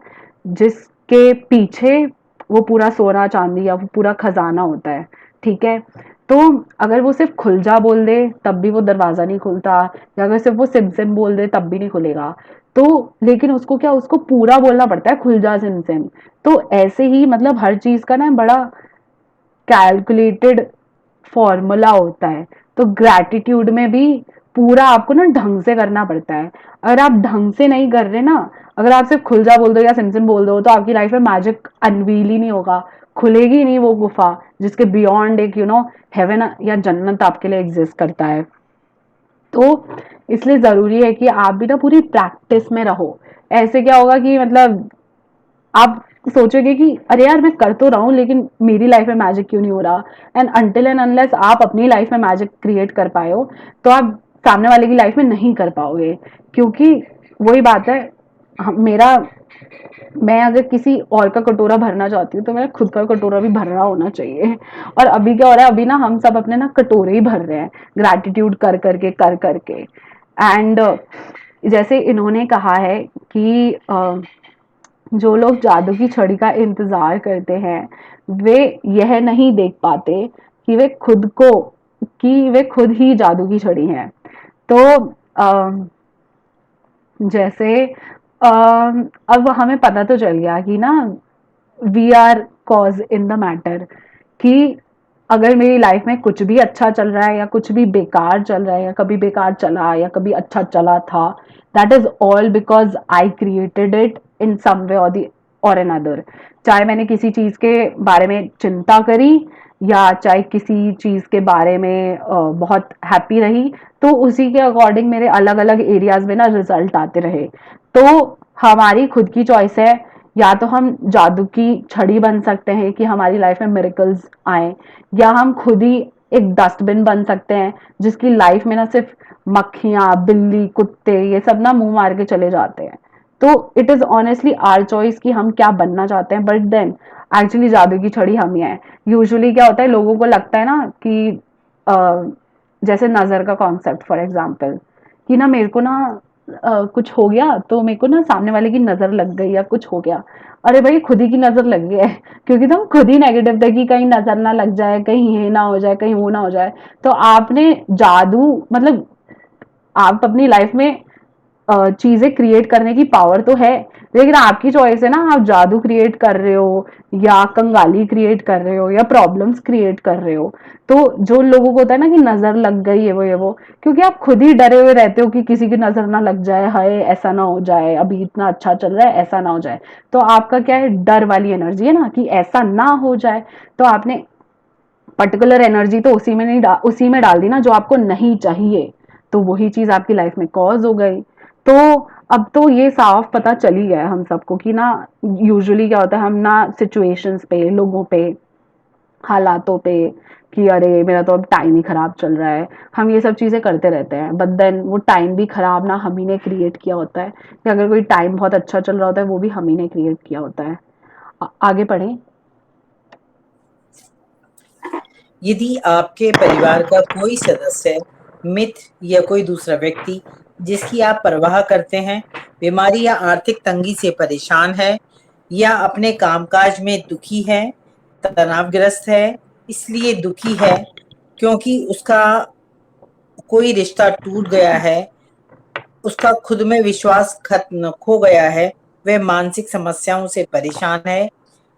जिसके पीछे वो पूरा सोना चांदी या वो पूरा खजाना होता है। ठीक है। तो अगर वो सिर्फ खुल जा बोल दे तब भी वो दरवाजा नहीं खुलता, या अगर सिर्फ वो सिम सिम बोल दे तब भी नहीं खुलेगा। तो लेकिन उसको क्या, उसको पूरा बोलना पड़ता है, खुल जा सिम सिम। तो ऐसे ही मतलब हर चीज का ना बड़ा कैलकुलेटेड फॉर्मूला होता है। तो ग्रैटिट्यूड में भी पूरा आपको ना ढंग से करना पड़ता है। अगर आप ढंग से नहीं कर रहे ना, अगर आप सिर्फ खुल जा बोल दो या सिमसिम बोल दो, तो आपकी लाइफ में मैजिक अनवील ही नहीं होगा, खुलेगी नहीं वो गुफा जिसके बियॉन्ड एक हेवन या जन्नत आपके लिए एग्जिस्ट करता है। तो इसलिए जरूरी है कि आप भी ना पूरी प्रैक्टिस में रहो। ऐसे क्या होगा कि मतलब आप सोचोगे कि अरे यार मैं कर तो रहा हूँ, लेकिन मेरी लाइफ में मैजिक क्यों नहीं हो रहा। एंड अनटिल एंड अनलेस आप अपनी लाइफ में मैजिक क्रिएट कर पाए हो, तो आप सामने वाले की लाइफ में नहीं कर पाओगे। क्योंकि वही बात है, मेरा मैं अगर किसी और का कटोरा भरना चाहती हूँ तो मेरा खुद का कटोरा भी भरना होना चाहिए। और अभी क्या हो रहा है, अभी ना हम सब अपने ना कटोरे ही भर रहे हैं ग्रैटिट्यूड कर करके। एंड जैसे इन्होंने कहा है कि जो लोग जादू की छड़ी का इंतजार करते हैं, वे यह नहीं देख पाते कि वे खुद ही जादू की छड़ी हैं। तो जैसे अब हमें पता तो चल गया कि ना we are cause in the matter, कि अगर मेरी लाइफ में कुछ भी अच्छा चल रहा है या कुछ भी बेकार चल रहा है, या कभी बेकार चला या कभी अच्छा चला था, that is all because I created it in some way और दी और एन अदर। चाहे मैंने किसी चीज के बारे में चिंता करी, या चाहे किसी चीज के बारे में बहुत हैप्पी रही, तो उसी के अकॉर्डिंग मेरे अलग अलग एरियाज में ना रिजल्ट आते रहे। तो हमारी खुद की चॉइस है, या तो हम जादू की छड़ी बन सकते हैं कि हमारी लाइफ में मिरेकल्स आए, या हम खुद ही एक डस्टबिन बन सकते हैं जिसकी लाइफ में ना सिर्फ मक्खियां, बिल्ली, कुत्ते ये सब ना मुंह मार के चले जाते हैं। तो it is honestly our choice कि हम क्या बनना चाहते हैं, बट देन एक्चुअली जादू की छड़ी हम ही है। यूजुअली क्या होता है, लोगों को लगता है ना कि जैसे नजर का कॉन्सेप्ट फॉर एग्जाम्पल, कि ना मेरे को ना कुछ हो गया तो मेरे को ना सामने वाले की नजर लग गई या कुछ हो गया। अरे भाई, खुद ही की नजर लग गई है क्योंकि तुम खुद ही नेगेटिव थे कि कहीं नजर ना लग जाए, कहीं ये ना हो जाए, कहीं वो ना हो जाए। तो आपने जादू मतलब आप अपनी लाइफ में चीजें क्रिएट करने की पावर तो है, लेकिन आपकी चॉइस है ना, आप जादू क्रिएट कर रहे हो या कंगाली क्रिएट कर रहे हो या प्रॉब्लम्स क्रिएट कर रहे हो। तो जो लोगों को होता है ना कि नजर लग गई है वो ये वो, क्योंकि आप खुद ही डरे हुए रहते हो कि किसी की नजर ना लग जाए, हाय ऐसा ना हो जाए, अभी इतना अच्छा चल रहा है ऐसा ना हो जाए। तो आपका क्या है, डर वाली एनर्जी है ना कि ऐसा ना हो जाए। तो आपने पर्टिकुलर एनर्जी तो उसी में डाल दी ना जो आपको नहीं चाहिए, तो वही चीज आपकी लाइफ में कॉज हो गई। तो अब तो ये साफ पता चल ही गया है हम सबको कि ना यूजुअली क्या होता है, हम ना सिचुएशंस पे, लोगों पे, हालातों पे, कि अरे मेरा तो अब टाइम ही खराब चल रहा है, हम ये सब चीजें करते रहते हैं। बट देन वो टाइम भी खराब ना हम ही ने क्रिएट किया होता है, कि अगर कोई टाइम बहुत अच्छा चल रहा होता है वो भी हम ही ने क्रिएट किया होता है। आगे पढ़े। यदि आपके परिवार का कोई सदस्य, मित्र या कोई दूसरा व्यक्ति जिसकी आप परवाह करते हैं, बीमारी या आर्थिक तंगी से परेशान है या अपने कामकाज में दुखी है, तनावग्रस्त है, इसलिए दुखी है क्योंकि उसका कोई रिश्ता टूट गया है, उसका खुद में विश्वास खत्म खो गया है, वह मानसिक समस्याओं से परेशान है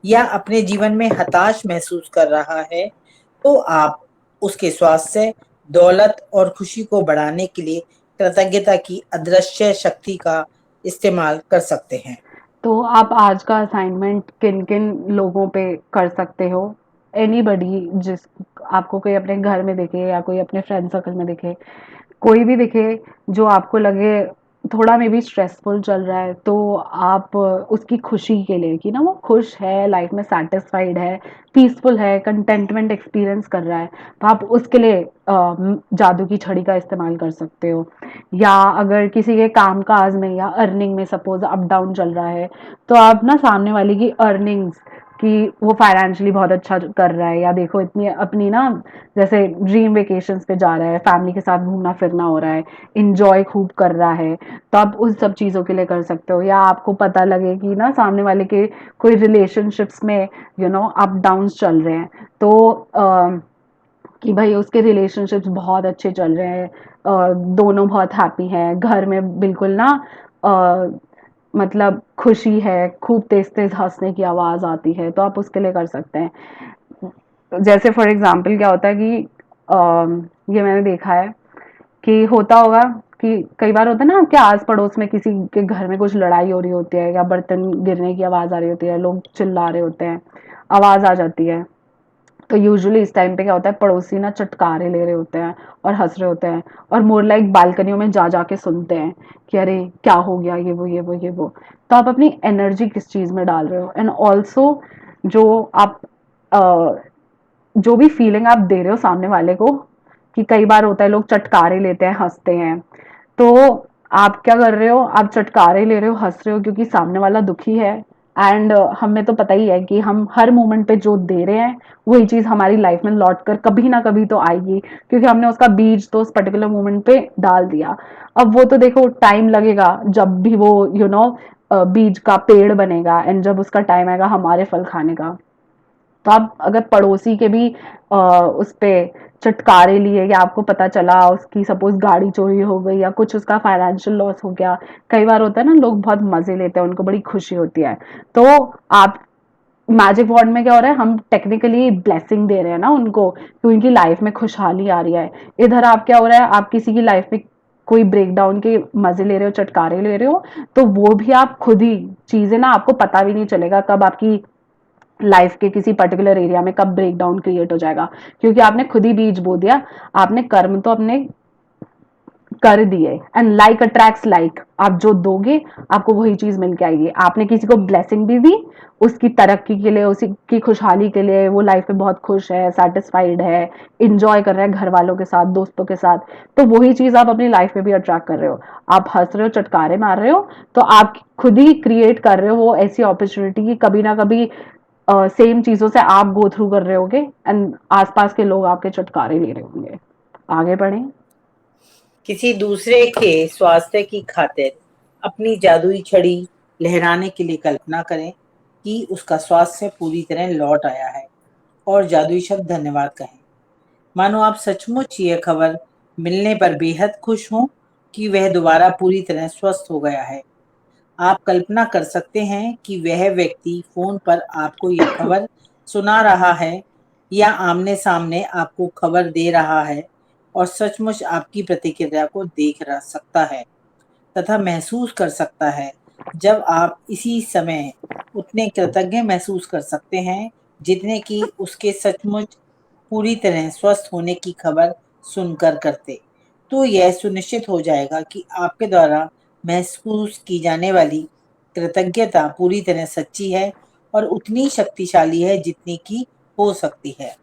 या अपने जीवन में हताश महसूस कर रहा है, तो आप उसके स्वास्थ्य, दौलत और खुशी को बढ़ाने के लिए कृतज्ञता की अदृश्य शक्ति का इस्तेमाल कर सकते हैं। तो आप आज का असाइनमेंट किन किन लोगों पे कर सकते हो? एनीबडी, जिस आपको कोई अपने घर में दिखे या कोई अपने फ्रेंड सर्कल में दिखे, कोई भी दिखे जो आपको लगे थोड़ा मे बी स्ट्रेसफुल चल रहा है, तो आप उसकी खुशी के लिए कि ना वो खुश है, लाइफ में सेटिस्फाइड है, पीसफुल है, कंटेंटमेंट एक्सपीरियंस कर रहा है, तो आप उसके लिए जादू की छड़ी का इस्तेमाल कर सकते हो। या अगर किसी के काम काज में या अर्निंग में सपोज अप डाउन चल रहा है, तो आप ना सामने वाले की अर्निंग्स कि वो फाइनेंशियली बहुत अच्छा कर रहा है, या देखो इतनी अपनी ना जैसे ड्रीम वेकेशंस पे जा रहा है, फैमिली के साथ घूमना फिरना हो रहा है, इंजॉय खूब कर रहा है, तो आप उस सब चीज़ों के लिए कर सकते हो। या आपको पता लगे कि ना सामने वाले के कोई रिलेशनशिप्स में अप डाउन्स चल रहे हैं, तो कि भाई उसके रिलेशनशिप्स बहुत अच्छे चल रहे हैं, दोनों बहुत हैप्पी हैं, घर में बिल्कुल ना अ, मतलब खुशी है, खूब तेज तेज हंसने की आवाज आती है, तो आप उसके लिए कर सकते हैं। जैसे फॉर एग्जाम्पल क्या होता है कि ये मैंने देखा है कि होता होगा कि कई बार होता है ना आपके आस पड़ोस में किसी के घर में कुछ लड़ाई हो रही होती है, या बर्तन गिरने की आवाज आ रही होती है, लोग चिल्ला रहे होते हैं, आवाज आ जाती है। तो यूजुअली इस टाइम पे क्या होता है, पड़ोसी ना चटकारे ले रहे होते हैं और हंस रहे होते हैं, और मोर लाइक बालकनियों में जा जाके सुनते हैं कि अरे क्या हो गया, ये वो ये वो ये वो। तो आप अपनी एनर्जी किस चीज में डाल रहे हो, एंड ऑल्सो जो आप जो भी फीलिंग आप दे रहे हो सामने वाले को, कि कई बार होता है लोग चटकारे लेते हैं, हंसते हैं, तो आप क्या कर रहे हो, आप चटकारे ले रहे हो, हंस रहे हो क्योंकि सामने वाला दुखी है। एंड हमें तो पता ही है कि हम हर मोमेंट पे जो दे रहे हैं वही चीज हमारी लाइफ में लौट कर कभी ना कभी तो आएगी, क्योंकि हमने उसका बीज तो उस पर्टिकुलर मोमेंट पे डाल दिया। अब वो तो देखो टाइम लगेगा, जब भी वो बीज का पेड़ बनेगा, एंड जब उसका टाइम आएगा हमारे फल खाने का। तो आप अगर पड़ोसी के भी उस पे चटकारे लिए, या आपको पता चला उसकी सपोज गाड़ी चोरी हो गई या कुछ उसका फाइनेंशियल लॉस हो गया, कई बार होता है ना लोग बहुत मजे लेते हैं, उनको बड़ी खुशी होती है, तो आप मैजिक वॉर्ड में क्या हो रहा है, हम टेक्निकली ब्लेसिंग दे रहे हैं ना उनको कि उनकी लाइफ में खुशहाली आ रही है। इधर आप क्या हो रहा है, आप किसी की लाइफ में कोई ब्रेकडाउन के मजे ले रहे हो, चटकारे ले रहे हो, तो वो भी आप खुद ही चीजें ना आपको पता भी नहीं चलेगा कब आपकी लाइफ के किसी पर्टिकुलर एरिया में कब ब्रेक डाउन क्रिएट हो जाएगा, क्योंकि आपने खुद ही बीज बो दिया, आपने कर्म तो अपने कर दिए। एंड लाइक अट्रैक्ट्स लाइक, आप जो दोगे आपको वही चीज मिल के आएगी। आपने किसी को ब्लेसिंग भी दी, उसकी तरक्की के लिए, उसी की खुशहाली के लिए, वो लाइफ में बहुत खुश है, सेटिस्फाइड है, इंजॉय कर रहा है घर वालों के साथ, दोस्तों के साथ, तो वही चीज आप अपनी लाइफ में भी अट्रैक्ट कर रहे हो। आप हंस रहे हो, चटकारे मार रहे हो, तो आप खुद ही क्रिएट कर रहे हो वो ऐसी अपॉर्चुनिटी की कभी ना कभी सेम चीजों से आप गो थ्रू कर रहे होगे एंड आसपास के लोग आपके चटकारे ले रहे होंगे। आगे बढ़े। किसी दूसरे के स्वास्थ्य की खातिर अपनी जादुई छड़ी लहराने के लिए कल्पना करें कि उसका स्वास्थ्य पूरी तरह लौट आया है और जादुई शब्द धन्यवाद कहें। मानो आप सचमुच यह खबर मिलने पर बेहद खुश हों कि वह दोबारा पूरी तरह स्वस्थ हो गया है। आप कल्पना कर सकते हैं कि वह व्यक्ति फोन पर आपको यह खबर सुना रहा है या आमने सामने आपको खबर दे रहा है और सचमुच आपकी प्रतिक्रिया को देख रह सकता है तथा महसूस कर सकता है। जब आप इसी समय उतने कृतज्ञ महसूस कर सकते हैं जितने कि उसके सचमुच पूरी तरह स्वस्थ होने की खबर सुनकर करते, तो यह सुनिश्चित हो जाएगा कि आपके द्वारा महसूस की जाने वाली कृतज्ञता पूरी तरह सच्ची है और उतनी शक्तिशाली है जितनी की हो सकती है।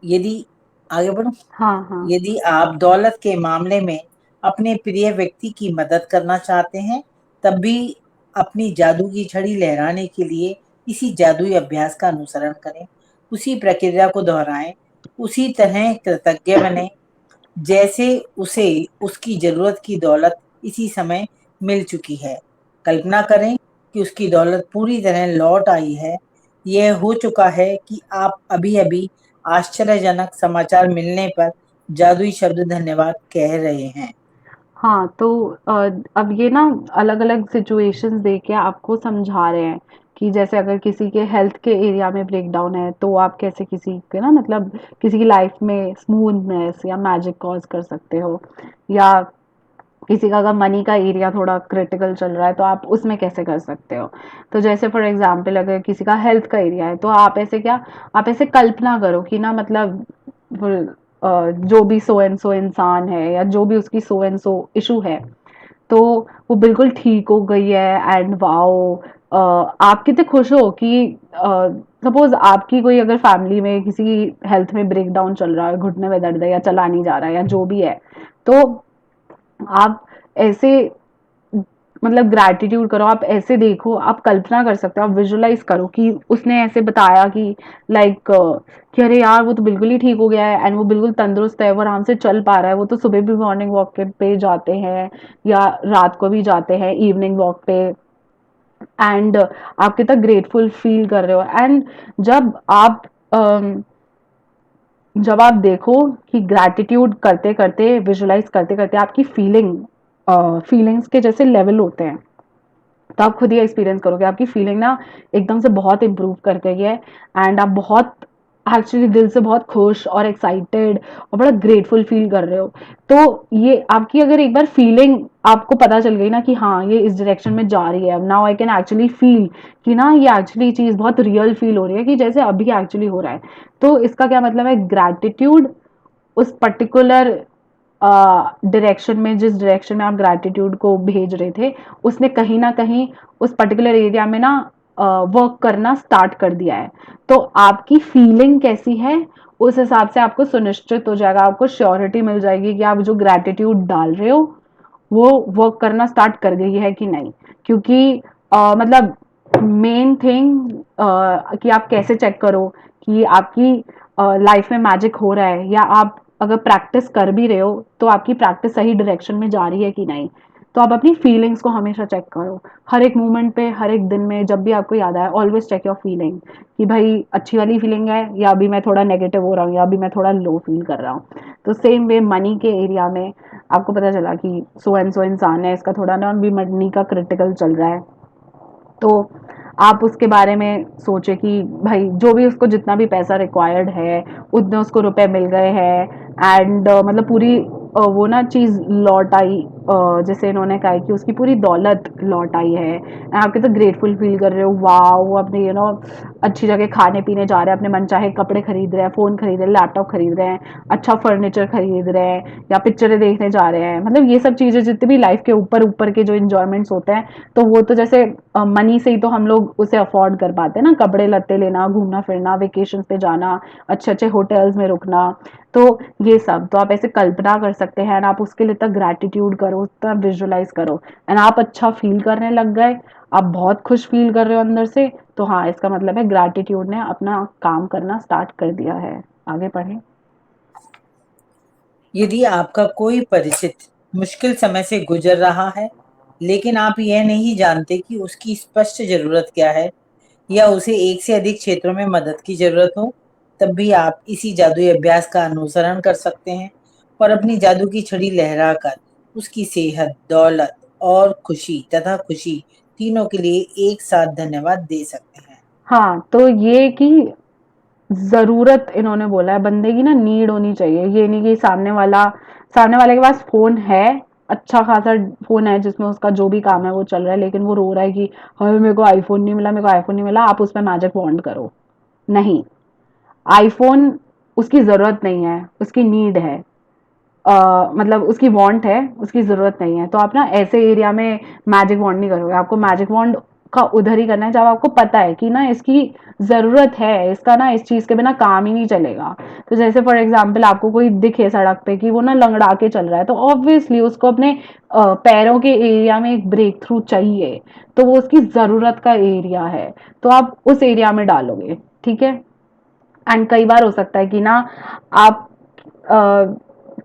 यदि आगे बढ़ो, हाँ हाँ। यदि आप दौलत के मामले में अपने प्रिय व्यक्ति की मदद करना चाहते हैं, तब भी अपनी जादू की छड़ी लहराने के लिए इसी जादुई अभ्यास का अनुसरण करें। उसी प्रक्रिया को दोहराएं, उसी तरह कृतज्ञ बने जैसे उसे उसकी जरूरत की दौलत इसी समय मिल चुकी है। कल्पना करें कि उसकी दौलत पूरी तरह लौट आई है। यह हो चुका है कि आप अभी-अभी आश्चर्यजनक समाचार मिलने पर जादुई शब्द धन्यवाद कह रहे हैं। हाँ, तो अब ये ना अलग-अलग सिचुएशंस दे के आपको समझा रहे हैं कि जैसे अगर किसी के हेल्थ के एरिया में ब्रेकडाउन है, तो आप कैसे किसी के ना मतलब किसी की लाइफ में स्मूथनेस या मैजिक कॉज़ कर सकते हो, या किसी का अगर मनी का एरिया थोड़ा क्रिटिकल चल रहा है तो आप उसमें कैसे कर सकते हो। तो जैसे फॉर एग्जांपल अगर किसी का हेल्थ का एरिया है तो आप ऐसे कल्पना करो कि ना मतलब जो भी सो एंड सो इंसान है या जो भी उसकी सो एंड सो इशू है, तो वो बिल्कुल ठीक हो गई है एंड वाओ, आप कितने खुश हो कि सपोज आपकी कोई अगर फैमिली में किसी हेल्थ में ब्रेकडाउन चल रहा है, घुटने में दर्द है या चला नहीं जा रहा है या जो भी है, तो आप ऐसे मतलब ग्रैटिट्यूड करो, आप ऐसे देखो, आप कल्पना कर सकते हो, आप विजुअलाइज करो कि उसने ऐसे बताया कि लाइक कि अरे यार वो तो बिल्कुल ही ठीक हो गया है एंड वो बिल्कुल तंदुरुस्त है, वो आराम से चल पा रहा है, वो तो सुबह भी मॉर्निंग वॉक पे जाते हैं या रात को भी जाते हैं इवनिंग वॉक पे, एंड आप कितना ग्रेटफुल फील कर रहे हो। एंड जब आप अम, जब आप देखो कि ग्रैटिट्यूड करते करते, विजुअलाइज करते करते आपकी फीलिंग्स के जैसे लेवल होते हैं, तो आप खुद ही एक्सपीरियंस करोगे, आपकी फीलिंग ना एकदम से बहुत इम्प्रूव कर गई है एंड आप बहुत एक्चुअली दिल से बहुत खुश और एक्साइटेड और बड़ा ग्रेटफुल फील कर रहे हो। तो ये आपकी अगर एक बार फीलिंग आपको पता चल गई ना कि हाँ ये इस डायरेक्शन में जा रही है, now I can actually feel कि ना ये एक्चुअली चीज बहुत रियल फील हो रही है कि जैसे अभी एक्चुअली हो रहा है, तो इसका क्या मतलब है, ग्रैटिट्यूड उस पर्टिकुलर डायरेक्शन में, जिस डायरेक्शन में आप ग्रैटिट्यूड को भेज रहे थे, उसने कहीं ना कहीं उस पर्टिकुलर एरिया में ना वर्क करना स्टार्ट कर दिया है। तो आपकी फीलिंग कैसी है उस हिसाब से आपको सुनिश्चित हो जाएगा, आपको श्योरिटी मिल जाएगी कि आप जो ग्रैटिट्यूड डाल रहे हो वो वर्क करना स्टार्ट कर गई है कि नहीं। क्योंकि मतलब मेन थिंग कि आप कैसे चेक करो कि आपकी लाइफ में मैजिक हो रहा है, या आप अगर प्रैक्टिस कर भी रहे हो तो आपकी प्रैक्टिस सही डायरेक्शन में जा रही है कि नहीं। तो आप अपनी फीलिंग्स को हमेशा चेक करो, हर एक मोमेंट पे, हर एक दिन में, जब भी आपको याद आए ऑलवेज चेक योर फीलिंग कि भाई अच्छी वाली फीलिंग है या अभी मैं थोड़ा नेगेटिव हो रहा हूँ या अभी मैं थोड़ा लो फील कर रहा हूँ। तो सेम वे मनी के एरिया में आपको पता चला कि सो एंड सो इंसान है, इसका थोड़ा ना भी मनी का क्रिटिकल चल रहा है, तो आप उसके बारे में सोचे कि भाई जो भी उसको जितना भी पैसा रिक्वायर्ड है उतने उसको रुपए मिल गए हैं एंड मतलब पूरी वो ना चीज लौट आई जैसे इन्होंने कहा है कि उसकी पूरी दौलत लौट आई है, आप कितना ग्रेटफुल फील कर रहे हो, वाह वो अपने अच्छी जगह खाने पीने जा रहे हैं, अपने मनचाहे कपड़े खरीद रहे हैं, फ़ोन खरीद रहे हैं, लैपटॉप खरीद रहे हैं, अच्छा फर्नीचर खरीद रहे हैं, या पिक्चरें देखने जा रहे हैं, मतलब ये सब चीज़ें जितनी भी लाइफ के ऊपर ऊपर के जो इंजॉयमेंट्स होते हैं, तो वो तो जैसे मनी से ही तो हम लोग उसे अफोर्ड कर पाते हैं ना, कपड़े लत्ते लेना, घूमना फिरना, वेकेशन पे जाना, अच्छे अच्छे होटल्स में रुकना, तो ये सब तो आप ऐसे कल्पना कर सकते हैं एंड आप उसके लिए इतना ग्रैटिट्यूड करो, इतना विजुअलाइज करो एंड आप अच्छा फील करने लग गए, आप बहुत खुश फील कर रहे हो अंदर से, तो हाँ इसका मतलब है ग्रैटिट्यूड ने अपना काम करना स्टार्ट कर दिया है। आगे पढ़ें। यदि आपका कोई परिचित मुश्किल समय से गुजर रहा है, लेकिन आप यह नहीं जानते कि उसकी स्पष्ट ज़रूरत क्या है या उसे एक से अधिक क्षेत्रों में मदद की ज़रूरत हो, तब भी आप इसी जादुई अभ्यास का अनुसरण कर सकते हैं और अपनी जादू की छड़ी लहराकर उसकी सेहत, दौलत और खुशी तथा खुशी तीनों के लिए एक साथ धन्यवाद दे सकते हैं। हाँ तो ये कि ज़रूरत इन्होंने बोला है, बंदे की ना नीड होनी चाहिए, ये नहीं कि सामने वाले के पास फ़ोन है, अच्छा खासा फ़ोन है जिसमें उसका जो भी काम है वो चल रहा है, लेकिन वो रो रहा है कि हाय मेरे को आईफ़ोन नहीं मिला, मेरे को आईफ़ोन नहीं मिला, आप उसमें मैजिक वॉन्ड करो। नहीं, आईफ़ोन उसकी ज़रूरत नहीं है, उसकी नीड है। मतलब उसकी वांट है, उसकी ज़रूरत नहीं है, तो आप ना ऐसे एरिया में मैजिक वॉन्ड नहीं करोगे, आपको मैजिक वॉन्ड का उधर ही करना है जब आपको पता है कि ना इसकी ज़रूरत है, इसका ना इस चीज़ के बिना काम ही नहीं चलेगा। तो जैसे फॉर एग्जांपल आपको कोई दिखे सड़क पे कि वो ना लंगड़ा के चल रहा है, तो ऑब्वियसली उसको अपने पैरों के एरिया में एक ब्रेक थ्रू चाहिए, तो वो उसकी ज़रूरत का एरिया है, तो आप उस एरिया में डालोगे, ठीक है। एंड कई बार हो सकता है कि ना आप अ,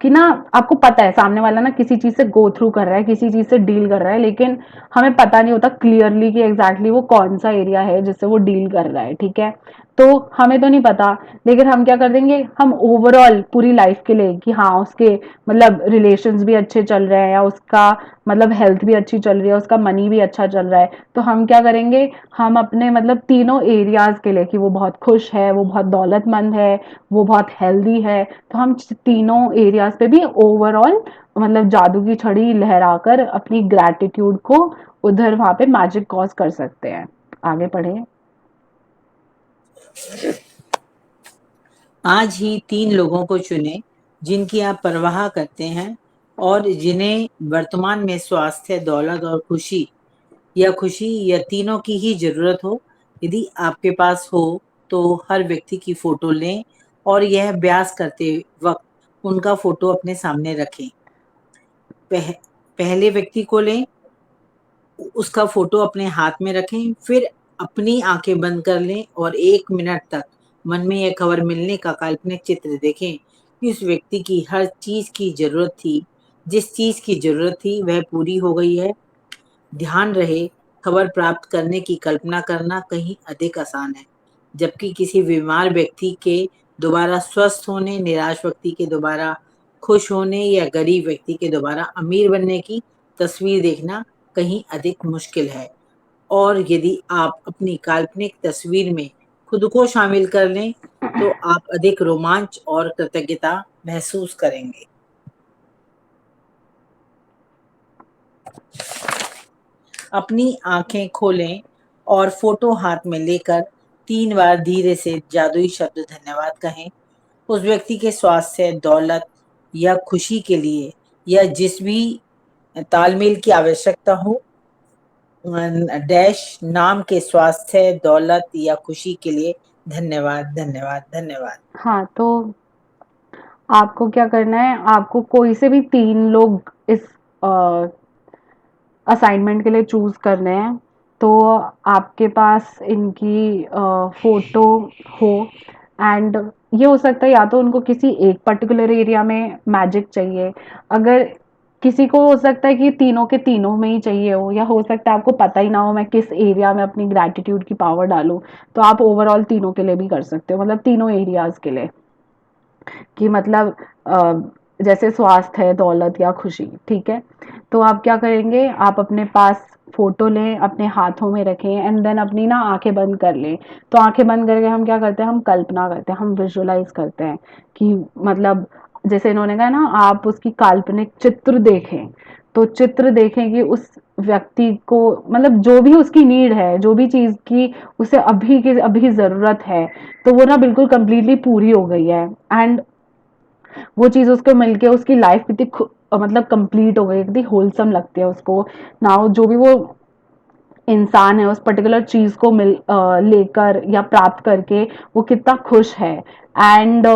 कि ना आपको पता है सामने वाला ना किसी चीज से गो थ्रू कर रहा है, किसी चीज से डील कर रहा है, लेकिन हमें पता नहीं होता क्लियरली कि एग्जैक्टली वो कौन सा एरिया है जिससे वो डील कर रहा है, ठीक है। तो हमें तो नहीं पता, लेकिन हम क्या कर देंगे, हम ओवरऑल पूरी लाइफ के लिए कि हाँ उसके मतलब रिलेशंस भी अच्छे चल रहे हैं, या उसका मतलब हेल्थ भी अच्छी चल रही है, उसका मनी भी अच्छा चल रहा है, तो हम क्या करेंगे, हम अपने मतलब तीनों एरियाज के लिए कि वो बहुत खुश है, वो बहुत दौलतमंद है, वो बहुत हेल्दी है, तो हम तीनों एरियाज पे भी ओवरऑल मतलब जादू की छड़ी लहराकर अपनी ग्रैटिट्यूड को उधर वहां पे मैजिक कॉज कर सकते हैं। आगे पढ़े। आज ही 3 लोगों को चुनें जिनकी आप परवाह करते हैं और जिन्हें वर्तमान में स्वास्थ्य, दौलत और खुशी या तीनों की ही ज़रूरत हो। यदि आपके पास हो तो हर व्यक्ति की फ़ोटो लें और यह अभ्यास करते वक़्त उनका फ़ोटो अपने सामने रखें। पह पहले व्यक्ति को लें, उसका फ़ोटो अपने हाथ में रखें, फिर अपनी आँखें बंद कर लें और 1 मिनट तक मन में यह खबर मिलने का काल्पनिक चित्र देखें कि उस व्यक्ति की हर चीज़ की ज़रूरत थी, जिस चीज़ की ज़रूरत थी वह पूरी हो गई है। ध्यान रहे, खबर प्राप्त करने की कल्पना करना कहीं अधिक आसान है, जबकि किसी बीमार व्यक्ति के दोबारा स्वस्थ होने, निराश व्यक्ति के दोबारा खुश होने या गरीब व्यक्ति के दोबारा अमीर बनने की तस्वीर देखना कहीं अधिक मुश्किल है। और यदि आप अपनी काल्पनिक तस्वीर में खुद को शामिल कर लें, तो आप अधिक रोमांच और कृतज्ञता महसूस करेंगे। अपनी आँखें खोलें और फ़ोटो हाथ में लेकर 3 बार धीरे से जादुई शब्द धन्यवाद कहें। उस व्यक्ति के स्वास्थ्य, दौलत या खुशी के लिए या जिस भी तालमेल की आवश्यकता हो, डैश नाम के स्वास्थ्य, दौलत या खुशी के लिए धन्यवाद, धन्यवाद, धन्यवाद। हाँ तो आपको क्या करना है, आपको कोई से भी 3 लोग इस असाइनमेंट के लिए चूज करने हैं, तो आपके पास इनकी फोटो हो, एंड ये हो सकता है या तो उनको किसी एक पर्टिकुलर एरिया में मैजिक चाहिए, अगर किसी को हो सकता है कि तीनों के तीनों में ही चाहिए हो, या हो सकता है आपको पता ही ना हो मैं किस एरिया में अपनी ग्रैटिट्यूड की पावर डालूं, तो आप ओवरऑल तीनों के लिए भी कर सकते हो, मतलब तीनों एरियाज के लिए, कि मतलब जैसे स्वास्थ्य है, दौलत या खुशी, ठीक है। तो आप क्या करेंगे, आप अपने पास फोटो लें, अपने हाथों में रखें एंड देन अपनी ना आंखें बंद कर लें। तो आंखें बंद करके हम क्या करते हैं, हम कल्पना करते हैं, हम विजुअलाइज करते हैं कि मतलब जैसे इन्होंने कहा ना आप उसकी काल्पनिक चित्र देखें, तो चित्र देखें कि उस व्यक्ति को मतलब जो भी उसकी नीड है, जो भी चीज़ की उसे अभी के अभी ज़रूरत है, तो वो ना बिल्कुल कंप्लीटली पूरी हो गई है। एंड वो चीज़ उसको मिलके उसकी लाइफ कितनी मतलब कंप्लीट हो गई, कितनी होलसम लगती है उसको। नाउ जो भी वो इंसान है उस पर्टिकुलर चीज को लेकर या प्राप्त करके वो कितना खुश है। एंड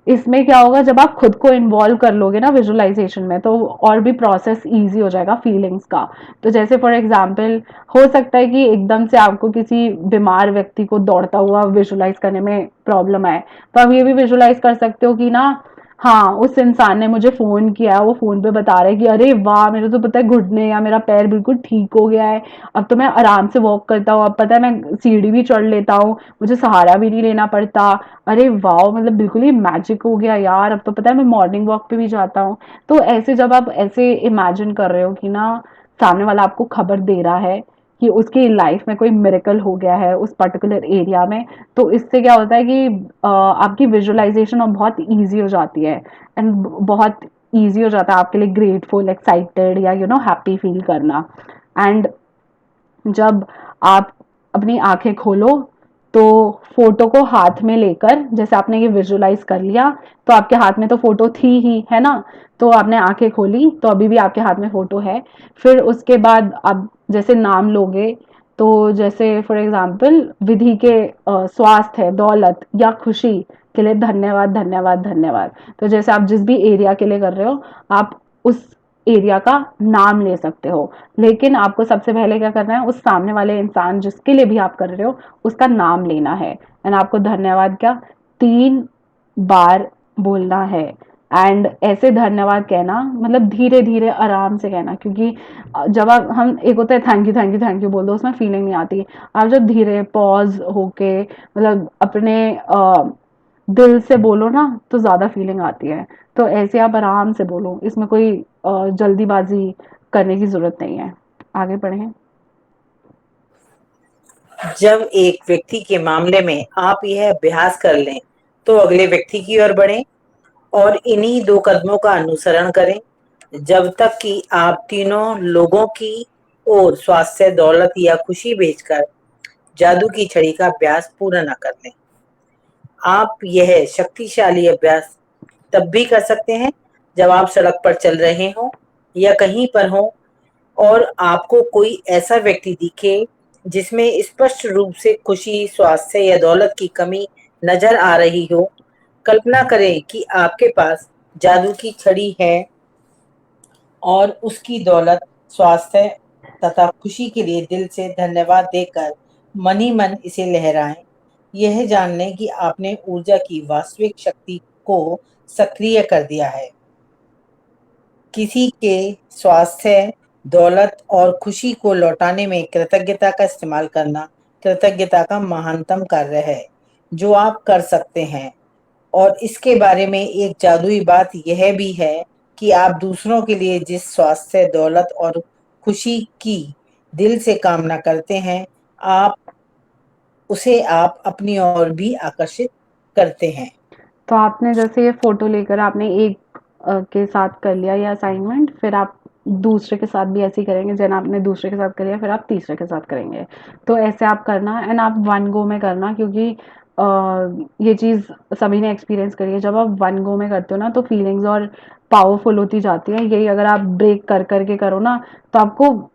इसमें क्या होगा, जब आप खुद को इन्वॉल्व कर लोगे ना विजुअलाइजेशन में, तो और भी प्रोसेस इजी हो जाएगा फीलिंग्स का। तो जैसे फॉर एग्जांपल हो सकता है कि एकदम से आपको किसी बीमार व्यक्ति को दौड़ता हुआ विजुअलाइज करने में प्रॉब्लम आए, तो आप ये भी विजुअलाइज कर सकते हो कि ना, हाँ उस इंसान ने मुझे फोन किया, वो फोन पे बता रहा है कि अरे वाह मेरे तो पता है घुटने या मेरा पैर बिल्कुल ठीक हो गया है, अब तो मैं आराम से वॉक करता हूँ, अब पता है मैं सीढ़ी भी चढ़ लेता हूँ, मुझे सहारा भी नहीं लेना पड़ता। अरे वाह, मतलब बिल्कुल ही मैजिक हो गया यार, अब तो पता है मैं मॉर्निंग वॉक पे भी जाता हूँ। तो ऐसे जब आप ऐसे इमेजिन कर रहे हो कि ना सामने वाला आपको खबर दे रहा है कि उसकी लाइफ में कोई मिरेकल हो गया है उस पर्टिकुलर एरिया में, तो इससे क्या होता है कि आपकी विजुअलाइजेशन अब बहुत ईजी हो जाती है। एंड बहुत ईजी हो जाता है आपके लिए ग्रेटफुल, एक्साइटेड या हैप्पी फील करना। एंड जब आप अपनी आंखें खोलो, तो फोटो को हाथ में लेकर, जैसे आपने ये विजुअलाइज कर लिया, तो आपके हाथ में तो फोटो थी ही, है ना। तो आपने आंखें खोली तो अभी भी आपके हाथ में फोटो है। फिर उसके बाद आप जैसे नाम लोगे, तो जैसे फॉर एग्जांपल विधि के स्वास्थ्य है, दौलत या खुशी के लिए धन्यवाद धन्यवाद धन्यवाद। तो जैसे आप जिस भी एरिया के लिए कर रहे हो, आप उस एरिया का नाम ले सकते हो। लेकिन आपको सबसे पहले क्या करना है, उस सामने वाले इंसान जिसके लिए भी आप कर रहे हो उसका नाम लेना है। एंड आपको धन्यवाद क्या 3 बार बोलना है। एंड ऐसे धन्यवाद कहना मतलब धीरे धीरे आराम से कहना, क्योंकि जब आप हम एक होता है थैंक यू थैंक यू बोल दो, उसमें फीलिंग नहीं आती। आप जब धीरे पॉज होके मतलब अपने दिल से बोलो ना, तो ज्यादा फीलिंग आती है। तो ऐसे आप आराम से बोलो, इसमें कोई जल्दीबाजी करने की जरूरत नहीं है। आगे बढ़े। जब एक व्यक्ति के मामले में आप यह अभ्यास कर लें, तो अगले व्यक्ति की ओर बढ़ें और इन्हीं 2 कदमों का अनुसरण करें जब तक कि आप तीनों लोगों की ओर स्वास्थ्य, दौलत या खुशी भेजकर जादू की छड़ी का अभ्यास पूरा न कर लें। आप यह शक्तिशाली अभ्यास तब भी कर सकते हैं जब आप सड़क पर चल रहे हों या कहीं पर हों और आपको कोई ऐसा व्यक्ति दिखे जिसमें स्पष्ट रूप से खुशी, स्वास्थ्य या दौलत की कमी नजर आ रही हो। कल्पना करें कि आपके पास जादू की छड़ी है और उसकी दौलत, स्वास्थ्य तथा खुशी के लिए दिल से धन्यवाद देकर मन ही मन इसे लहराएं। यह जान लें कि आपने ऊर्जा की वास्तविक शक्ति को सक्रिय कर दिया है। किसी के स्वास्थ्य, दौलत और खुशी को लौटाने में कृतज्ञता का इस्तेमाल करना कृतज्ञता का महानतम कार्य है जो आप कर सकते हैं। और इसके बारे में एक जादुई बात यह भी है कि आप दूसरों के लिए जिस स्वास्थ्य, दौलत और खुशी की दिल से कामना करते हैं, आप उसे आप अपनी ओर भी आकर्षित करते हैं। तो आपने जैसे ये फोटो लेकर आपने एक के साथ कर लिया ये असाइनमेंट, फिर आप दूसरे के साथ भी ऐसे ही करेंगे। जन आपने दूसरे के साथ कर लिया, फिर आप तीसरे के साथ करेंगे। तो ऐसे आप करना, एंड आप वन गो में करना, क्योंकि ये चीज़ सभी ने एक्सपीरियंस करी है। जब आप वन गो में करते हो ना, तो फीलिंग्स और पावरफुल होती जाती है। यही अगर आप ब्रेक कर करके करो ना, तो आपको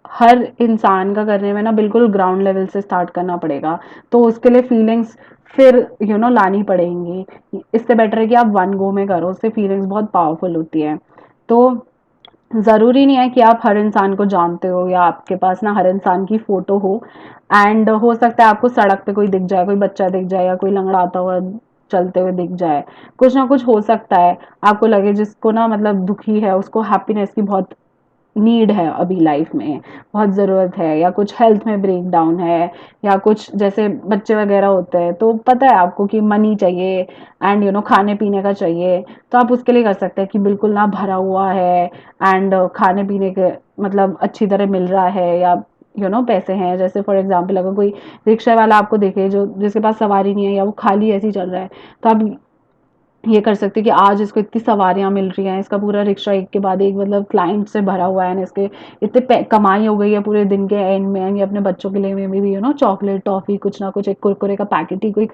हर इंसान का करने में ना बिल्कुल ग्राउंड लेवल से स्टार्ट करना पड़ेगा। तो उसके लिए फीलिंग्स फिर लानी पड़ेंगी। इससे बेटर है कि आप वन गो में करो, उससे फीलिंग्स बहुत पावरफुल होती है। तो ज़रूरी नहीं है कि आप हर इंसान को जानते हो या आपके पास ना हर इंसान की फ़ोटो हो। एंड हो सकता है आपको सड़क पे कोई दिख जाए, कोई बच्चा दिख जाए या कोई लंगड़ाता हुआ चलते हुए दिख जाए। कुछ ना कुछ हो सकता है, आपको लगे जिसको ना मतलब दुखी है, उसको हैप्पीनेस की बहुत नीड है अभी लाइफ में, बहुत ज़रूरत है, या कुछ हेल्थ में ब्रेक डाउन है, या कुछ जैसे बच्चे वगैरह होते हैं, तो पता है आपको कि मनी चाहिए एंड खाने पीने का चाहिए। तो आप उसके लिए कर सकते हैं कि बिल्कुल ना भरा हुआ है एंड खाने पीने के मतलब अच्छी तरह मिल रहा है, या पैसे हैं। जैसे फॉर एग्जांपल अगर कोई रिक्शा वाला आपको देखे जो जिसके पास सवारी नहीं है, या वो खाली ऐसे ही चल रहा है, तो आप ये कर सकते हैं कि आज इसको इतनी सवारियाँ मिल रही हैं, इसका पूरा रिक्शा एक के बाद एक मतलब क्लाइंट से भरा हुआ है ना, इसके इतने कमाई हो गई है पूरे दिन के एंड में, ये अपने बच्चों के लिए में भी चॉकलेट टॉफी कुछ ना कुछ एक कुरकुरे का पैकेट ही कोई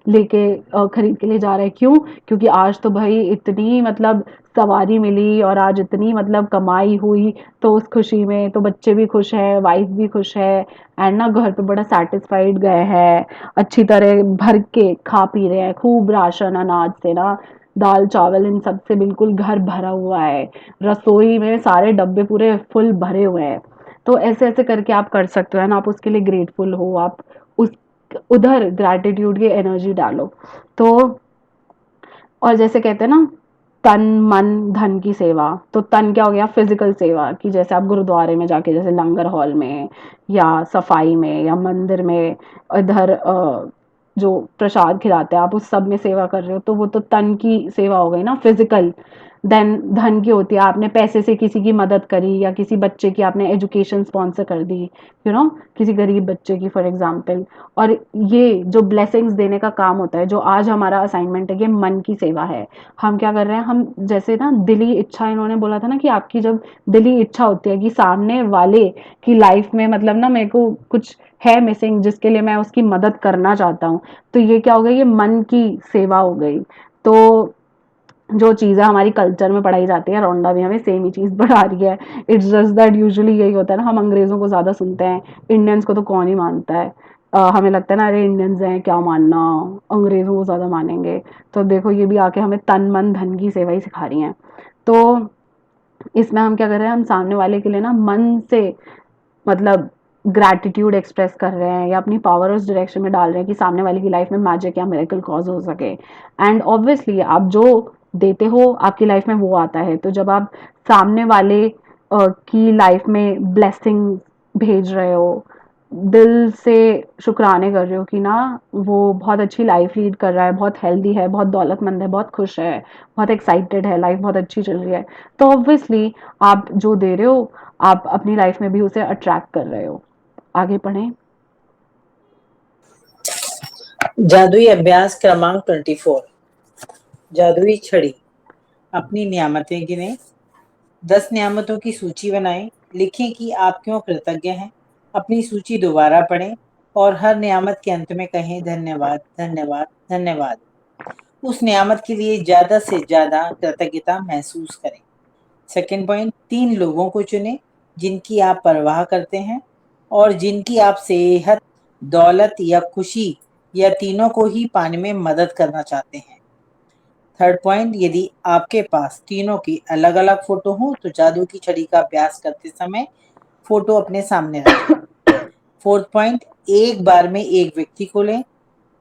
लेके खरीद के ले जा रहा है। क्यों? क्योंकि आज तो भाई इतनी मतलब सवारी मिली और आज इतनी मतलब कमाई हुई, तो उस खुशी में तो बच्चे भी खुश हैं, वाइफ भी खुश है, एंड ना घर पे बड़ा सेटिस्फाइड गए हैं, अच्छी तरह भर के खा पी रहे हैं, खूब राशन अनाज से ना, दाल चावल इन सब से बिल्कुल घर भरा हुआ है, रसोई में सारे डब्बे पूरे फुल भरे हुए हैं। तो ऐसे ऐसे करके आप कर सकते हो, है ना, आप उसके लिए ग्रेटफुल हो, आप उस उधर ग्रैटिट्यूड की एनर्जी डालो। तो और जैसे कहते हैं ना, तन मन धन की सेवा, तो तन क्या हो गया, फिजिकल सेवा, कि जैसे आप गुरुद्वारे में जाके जैसे लंगर हॉल में या सफाई में या मंदिर में इधर जो प्रसाद खिलाते हैं आप उस सब में सेवा कर रहे हो, तो वो तो तन की सेवा हो गई ना, फिजिकल। देन धन की होती है, आपने पैसे से किसी की मदद करी या किसी बच्चे की आपने एजुकेशन स्पॉन्सर कर दी, किसी गरीब बच्चे की फॉर एग्जाम्पल। और ये जो ब्लेसिंग्स देने का काम होता है, जो आज हमारा असाइनमेंट है, ये मन की सेवा है। हम क्या कर रहे हैं, हम जैसे ना दिली इच्छा, इन्होंने बोला था ना कि आपकी जब दिली इच्छा होती है कि सामने वाले की लाइफ में मतलब ना मेरे को कुछ है मिसिंग जिसके लिए मैं उसकी मदद करना चाहता हूँ, तो ये क्या हो गई, ये मन की सेवा हो गई। तो जो चीज़ें हमारी कल्चर में पढ़ाई जाती है, रौंडा भी हमें सेम ही चीज़ पढ़ा रही है। इट्स जस्ट दैट यूजुअली यही होता है ना, हम अंग्रेज़ों को ज़्यादा सुनते हैं, इंडियंस को तो कौन ही मानता है। हमें लगता है ना, अरे इंडियंस हैं क्या मानना, अंग्रेज़ों को ज़्यादा मानेंगे। तो देखो ये भी आके हमें तन मन धन की सेवा ही सिखा रही हैं। तो इसमें हम क्या कर रहे हैं, हम सामने वाले के लिए ना मन से मतलब ग्रैटिट्यूड एक्सप्रेस कर रहे हैं या अपनी पावर उस डायरेक्शन में डाल रहे हैं कि सामने वाले की लाइफ में मैजिक या मिरेकल कॉज हो सके। एंड ऑब्वियसली आप जो देते हो आपकी लाइफ में वो आता है, तो जब आप सामने वाले की लाइफ में ब्लेसिंग भेज रहे हो, दिल से शुक्राने कर रहे हो कि ना वो बहुत अच्छी लाइफ लीड कर रहा है, बहुत हेल्दी है, बहुत दौलतमंद है, बहुत खुश है, बहुत एक्साइटेड है, लाइफ बहुत अच्छी चल रही है, तो ऑब्वियसली आप जो दे रहे हो आप अपनी लाइफ में भी उसे अट्रैक्ट कर रहे हो। आगे पढ़ें। जादुई अभ्यास क्रमांक 24। जादुई छड़ी। अपनी नियामतें गिनें। 10 नियामतों की सूची बनाएं। लिखें कि आप क्यों कृतज्ञ हैं। अपनी सूची दोबारा पढ़ें और हर नियामत के अंत में कहें धन्यवाद धन्यवाद धन्यवाद। उस नियामत के लिए ज्यादा से ज्यादा कृतज्ञता महसूस करें। सेकंड पॉइंट, 3 लोगों को चुनें जिनकी आप परवाह करते हैं और जिनकी आप सेहत, दौलत या खुशी या तीनों को ही पाने में मदद करना चाहते हैं। थर्ड पॉइंट, यदि आपके पास तीनों की अलग अलग फोटो हो तो जादू की छड़ी का अभ्यास करते समय फोटो अपने सामने रखें। फोर्थ पॉइंट, एक बार में एक व्यक्ति को लें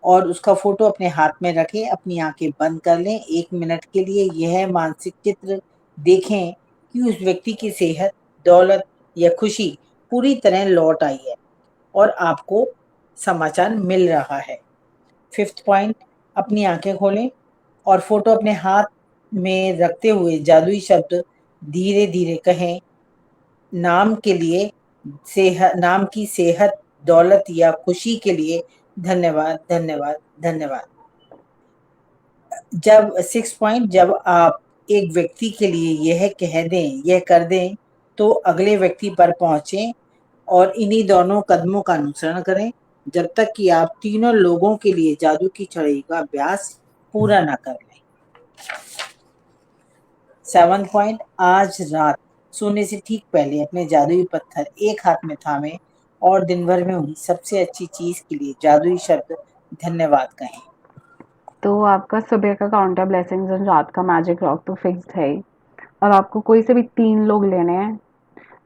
और उसका फोटो अपने हाथ में रखें, अपनी आंखें बंद कर लें, 1 मिनट के लिए यह मानसिक चित्र देखें कि उस व्यक्ति की सेहत, दौलत या खुशी पूरी तरह लौट आई है और आपको समाचार मिल रहा है। फिफ्थ पॉइंट, अपनी आंखें खोलें और फोटो अपने हाथ में रखते हुए जादुई शब्द धीरे धीरे कहें, नाम के लिए नाम की सेहत, दौलत या खुशी के लिए धन्यवाद धन्यवाद धन्यवाद। जब 6 पॉइंट, जब आप एक व्यक्ति के लिए यह कह दें, यह कर दें, तो अगले व्यक्ति पर पहुंचें और इन्हीं दोनों कदमों का अनुसरण करें जब तक कि आप तीनों लोगों के लिए जादू की छड़ी का अभ्यास पूरा न कर लें। 7 पॉइंट, आज रात सोने से ठीक पहले अपने जादुई पत्थर एक हाथ में थामें और दिन भर में हुई सबसे अच्छी चीज के लिए जादुई शब्द धन्यवाद कहें। तो आपका सुबह का काउंटर ब्लेसिंग्स और रात का मैजिक रॉक तो फिक्स्ड है ही। अब आपको कोई से भी 3 लोग लेने हैं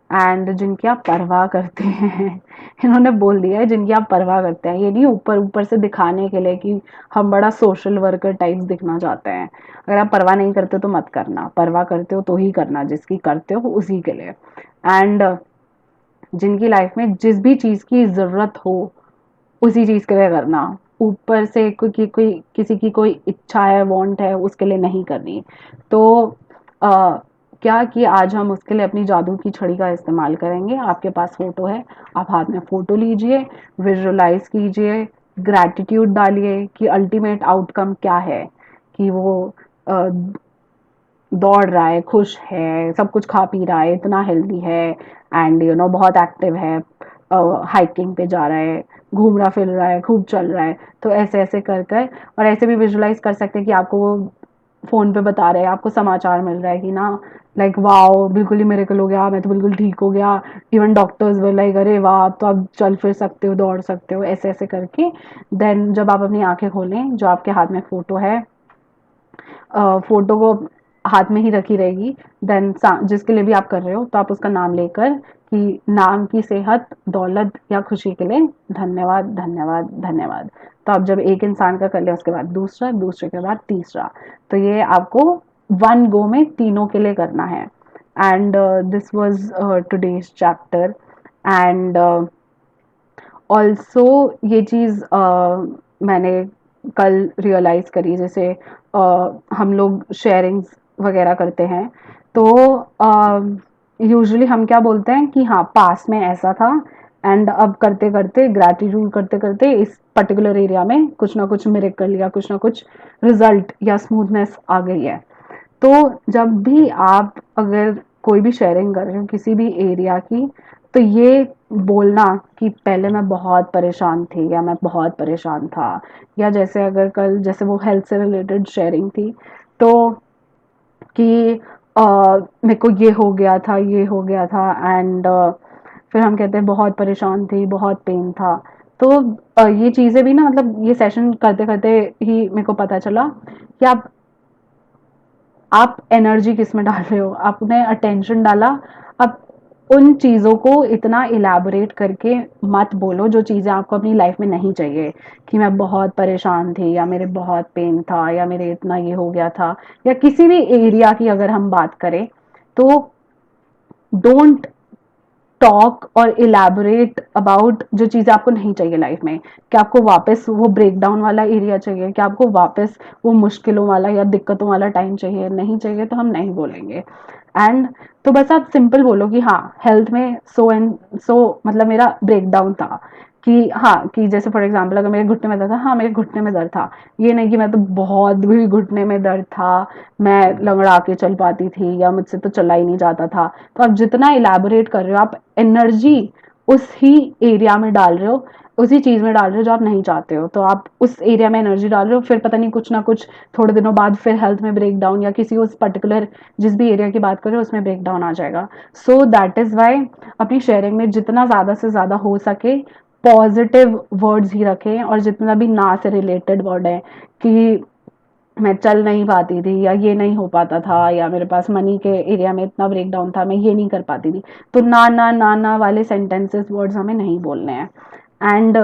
एंड जिनकी आप परवाह करते हैं। इन्होंने बोल दिया है जिनकी आप परवाह करते हैं, ये नहीं ऊपर ऊपर से दिखाने के लिए कि हम बड़ा सोशल वर्कर टाइप्स दिखना चाहते हैं। अगर आप परवाह नहीं करते तो मत करना, परवाह करते हो तो ही करना, जिसकी करते हो उसी के लिए। एंड जिनकी लाइफ में जिस भी चीज़ की ज़रूरत हो उसी चीज़ के लिए करना, ऊपर से कोई किसी की कोई इच्छा है, वांट है, उसके लिए नहीं करनी। तो अ, क्या कि आज हम उसके लिए अपनी जादू की छड़ी का इस्तेमाल करेंगे। आपके पास फोटो है, आप हाथ में फोटो लीजिए, विजुअलाइज कीजिए, ग्रैटिट्यूड डालिए कि अल्टीमेट आउटकम क्या है, कि वो दौड़ रहा है, खुश है, सब कुछ खा पी रहा है, इतना हेल्दी है एंड बहुत एक्टिव है, हाइकिंग पे जा रहा है, घूम रहा फिर रहा है, खूब चल रहा है। तो ऐसे ऐसे कर कर और ऐसे भी विजुलाइज कर सकते हैं कि आपको वो फोन पे बता रहे हैं, आपको समाचार मिल रहा है कि ना लाइक वाओ बिल्कुल ही मेरेकल हो गया, मैं तो बिल्कुल ठीक हो गया। इवन डॉक्टर्स वर लाइक अरे वाह आप तो अब चल फिर सकते हो, दौड़ सकते हो, ऐसे ऐसे करके। देन जब आप अपनी आंखें खोलें, जो आपके हाथ में फोटो है, फोटो को हाथ में ही रखी रहेगी। देन जिसके लिए भी आप कर रहे हो तो आप उसका नाम लेकर कि नाम की सेहत, दौलत या खुशी के लिए धन्यवाद धन्यवाद धन्यवाद। तो आप जब एक इंसान का कर ले, उसके बाद दूसरा, दूसरे के बाद तीसरा। तो ये आपको वन गो में तीनों के लिए करना है। And this was today's chapter. And also ये चीज़ मैंने कल रियलाइज़ करी, जैसे हम लोग शेयरिंग्स वगैरह करते हैं तो यूजुअली हम क्या बोलते हैं कि हाँ पास में ऐसा था एंड अब करते करते ग्रैटिट्यूड करते करते इस पर्टिकुलर एरिया में कुछ ना कुछ मिरेकल या कुछ ना कुछ रिजल्ट या स्मूथनेस आ गई है। तो जब भी आप अगर कोई भी शेयरिंग कर रहे हो किसी भी एरिया की, तो ये बोलना कि पहले मैं बहुत परेशान थी या मैं बहुत परेशान था, या जैसे अगर कल जैसे वो हेल्थ से रिलेटेड शेयरिंग थी तो कि मेरे को ये हो गया था, ये हो गया था एंड फिर हम कहते हैं बहुत परेशान थी, बहुत पेन था। तो ये चीज़ें भी ना, मतलब ये सेशन करते करते ही मेरे को पता चला कि आप एनर्जी किस में डाल रहे हो, आपने अटेंशन डाला। आप उन चीज़ों को इतना इलेबोरेट करके मत बोलो जो चीज़ें आपको अपनी लाइफ में नहीं चाहिए, कि मैं बहुत परेशान थी या मेरे बहुत पेन था या मेरे इतना ये हो गया था, या किसी भी एरिया की अगर हम बात करें तो डोंट टॉक और इलेबोरेट अबाउट जो चीज़ें आपको नहीं चाहिए लाइफ में। क्या आपको वापस वो ब्रेक डाउन वाला एरिया चाहिए, क्या आपको वापस वो मुश्किलों वाला या दिक्कतों वाला टाइम चाहिए, नहीं चाहिए तो हम नहीं बोलेंगे। एंड तो बस आप सिंपल बोलो कि हाँ हेल्थ में सो एंड सो, मतलब मेरा ब्रेक डाउन था, कि हाँ कि जैसे फॉर एग्जांपल अगर मेरे घुटने में दर्द था, हाँ मेरे घुटने में दर्द था, ये नहीं कि मैं तो बहुत भी घुटने में दर्द था, मैं लंगड़ा के चल पाती थी या मुझसे तो चला ही नहीं जाता था। तो आप जितना इलेबोरेट कर रहे हो, आप एनर्जी उस ही एरिया में डाल रहे हो, उसी चीज में डाल रहे हो जो आप नहीं चाहते हो। तो आप उस एरिया में एनर्जी डाल रहे हो, फिर पता नहीं कुछ ना कुछ थोड़े दिनों बाद फिर हेल्थ में ब्रेक डाउन या किसी उस पर्टिकुलर जिस भी एरिया की बात कर रहे हो उसमें ब्रेक डाउन आ जाएगा। सो दैट इज वाई अपनी शेयरिंग में जितना ज्यादा से ज्यादा हो सके पॉजिटिव वर्ड्स ही रखें, और जितना भी ना से रिलेटेड वर्ड है कि मैं चल नहीं पाती थी या ये नहीं हो पाता था या मेरे पास मनी के एरिया में इतना ब्रेक डाउन था, मैं ये नहीं कर पाती थी, तो ना ना ना ना वाले सेंटेंसेस वर्ड्स हमें नहीं बोलने हैं। एंड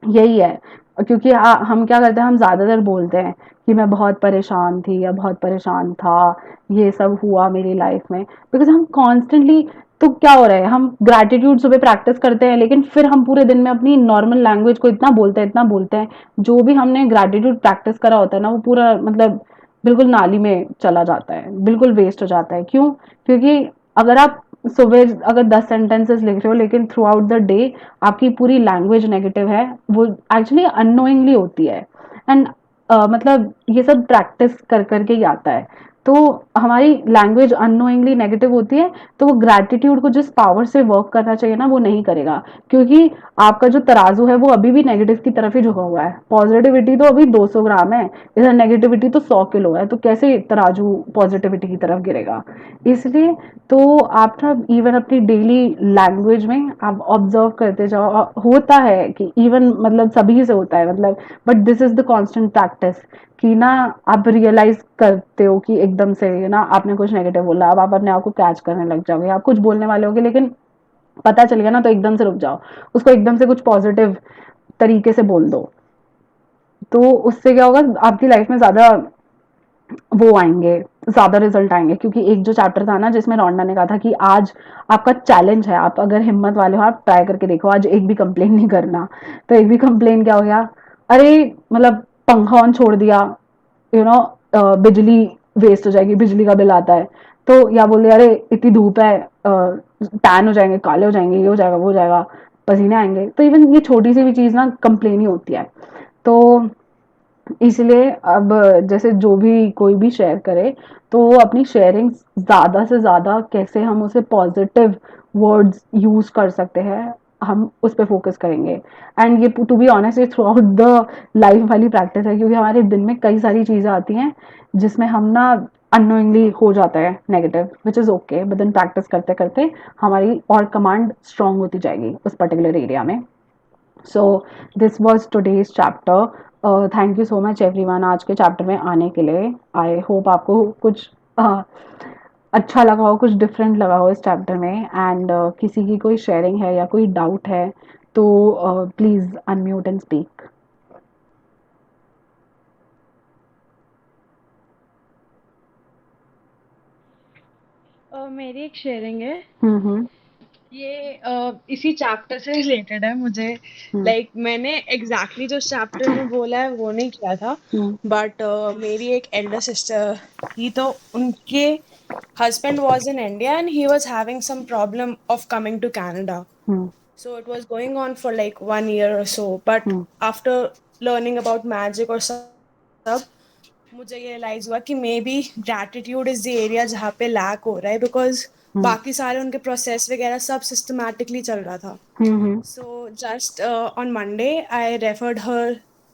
यही है, क्योंकि हम क्या करते हैं, हम ज़्यादातर बोलते हैं कि मैं बहुत परेशान थी या बहुत परेशान था, ये सब हुआ मेरी लाइफ में, बिकॉज हम कॉन्स्टेंटली, तो क्या हो रहा है, हम ग्रैटिट्यूड सुबह प्रैक्टिस करते हैं लेकिन फिर हम पूरे दिन में अपनी नॉर्मल लैंग्वेज को इतना बोलते हैं, इतना बोलते हैं, जो भी हमने ग्रैटिट्यूड प्रैक्टिस करा होता है ना वो पूरा मतलब बिल्कुल नाली में चला जाता है, बिल्कुल वेस्ट हो जाता है। क्यों? क्योंकि अगर आप सुबह अगर 10 सेंटेंसेस लिख रहे हो लेकिन थ्रू आउट द डे आपकी पूरी लैंग्वेज नेगेटिव है, वो एक्चुअली अननोइंगली होती है। एंड मतलब ये सब प्रैक्टिस कर करके ही आता है। तो हमारी लैंग्वेज अननोइंगली नेगेटिव होती है, तो वो ग्रैटिट्यूड को जिस पावर से वर्क करना चाहिए ना वो नहीं करेगा, क्योंकि आपका जो तराजू है वो अभी भी नेगेटिव की तरफ ही झुका हुआ है। पॉजिटिविटी तो अभी 200 ग्राम है, इधर नेगेटिविटी तो 100 किलो है, तो कैसे तराजू पॉजिटिविटी की तरफ गिरेगा। इसलिए तो आप ना इवन अपनी डेली लैंग्वेज में आप ऑब्जर्व करते जाओ, होता है कि इवन मतलब सभी से होता है, मतलब but this is the constant practice, कि ना आप रियलाइज करते हो कि एकदम से ना आपने कुछ नेगेटिव बोला, अब आप अपने आप को कैच करने लग जाओगे, आप कुछ बोलने वाले होगे लेकिन पता चल गया ना तो एकदम से रुक जाओ, उसको एकदम से कुछ पॉजिटिव तरीके से बोल दो। तो उससे क्या होगा, आपकी लाइफ में ज्यादा वो आएंगे, ज्यादा रिजल्ट आएंगे। क्योंकि एक जो चैप्टर था ना जिसमें रोंडा ने कहा था कि आज आपका चैलेंज है, आप अगर हिम्मत वाले हो आप ट्राई करके देखो, आज एक भी कंप्लेन नहीं करना। तो एक भी कंप्लेन क्या हो गया, अरे मतलब पंखा ऑन छोड़ दिया, यू नो बिजली वेस्ट हो जाएगी, बिजली का बिल आता है, तो या बोले अरे इतनी धूप है, टैन हो जाएंगे, काले हो जाएंगे, ये हो जाएगा वो हो जाएगा, पसीने आएंगे। तो इवन ये छोटी सी भी चीज ना कंप्लेन ही होती है। तो इसलिए अब जैसे जो भी कोई भी शेयर करे तो वो अपनी शेयरिंग ज़्यादा से ज़्यादा कैसे हम उसे पॉजिटिव वर्ड्स यूज़ कर सकते हैं, हम उस पे फोकस करेंगे। एंड ये टू बी ऑनेस्ट ये थ्रू आउट द लाइफ वाली प्रैक्टिस है, क्योंकि हमारे दिन में कई सारी चीज़ें आती हैं जिसमें हम ना अननोइंगली हो जाता है negative, which is okay, but then practice करते करते हमारी और कमांड स्ट्रांग होती जाएगी उस पर्टिकुलर एरिया में। So this was today's chapter. Thank you so much everyone आज के चैप्टर में आने के लिए। आई होप आपको कुछ अच्छा लगा हो, कुछ डिफरेंट लगा हो इस चैप्टर में। एंड किसी की कोई शेयरिंग है या कोई डाउट है तो प्लीज़ अनम्यूट एंड स्पीक। मेरी एक शेयरिंग है। हम्म। ये इसी चैप्टर से रिलेटेड है मुझे। हम्म। लाइक मैंने एग्जैक्टली जो चैप्टर में बोला है वो नहीं किया था। हम्म। बट मेरी एक एल्डर सिस्टर थी, तो उनके husband was in India and he was having some problem of coming to Canada. Hmm. So it was going on for like 1 year or so. But hmm. after learning about magic or सब, मुझे ये रियलाइज हुआ कि may be gratitude is the area जहाँ पे लैक हो रहा है, बिकॉज हम्म। बाकी सारे उनके प्रोसेस वगैरह सब सिस्टमैटिकली चल रहा था. हम्म। So just on Monday I referred her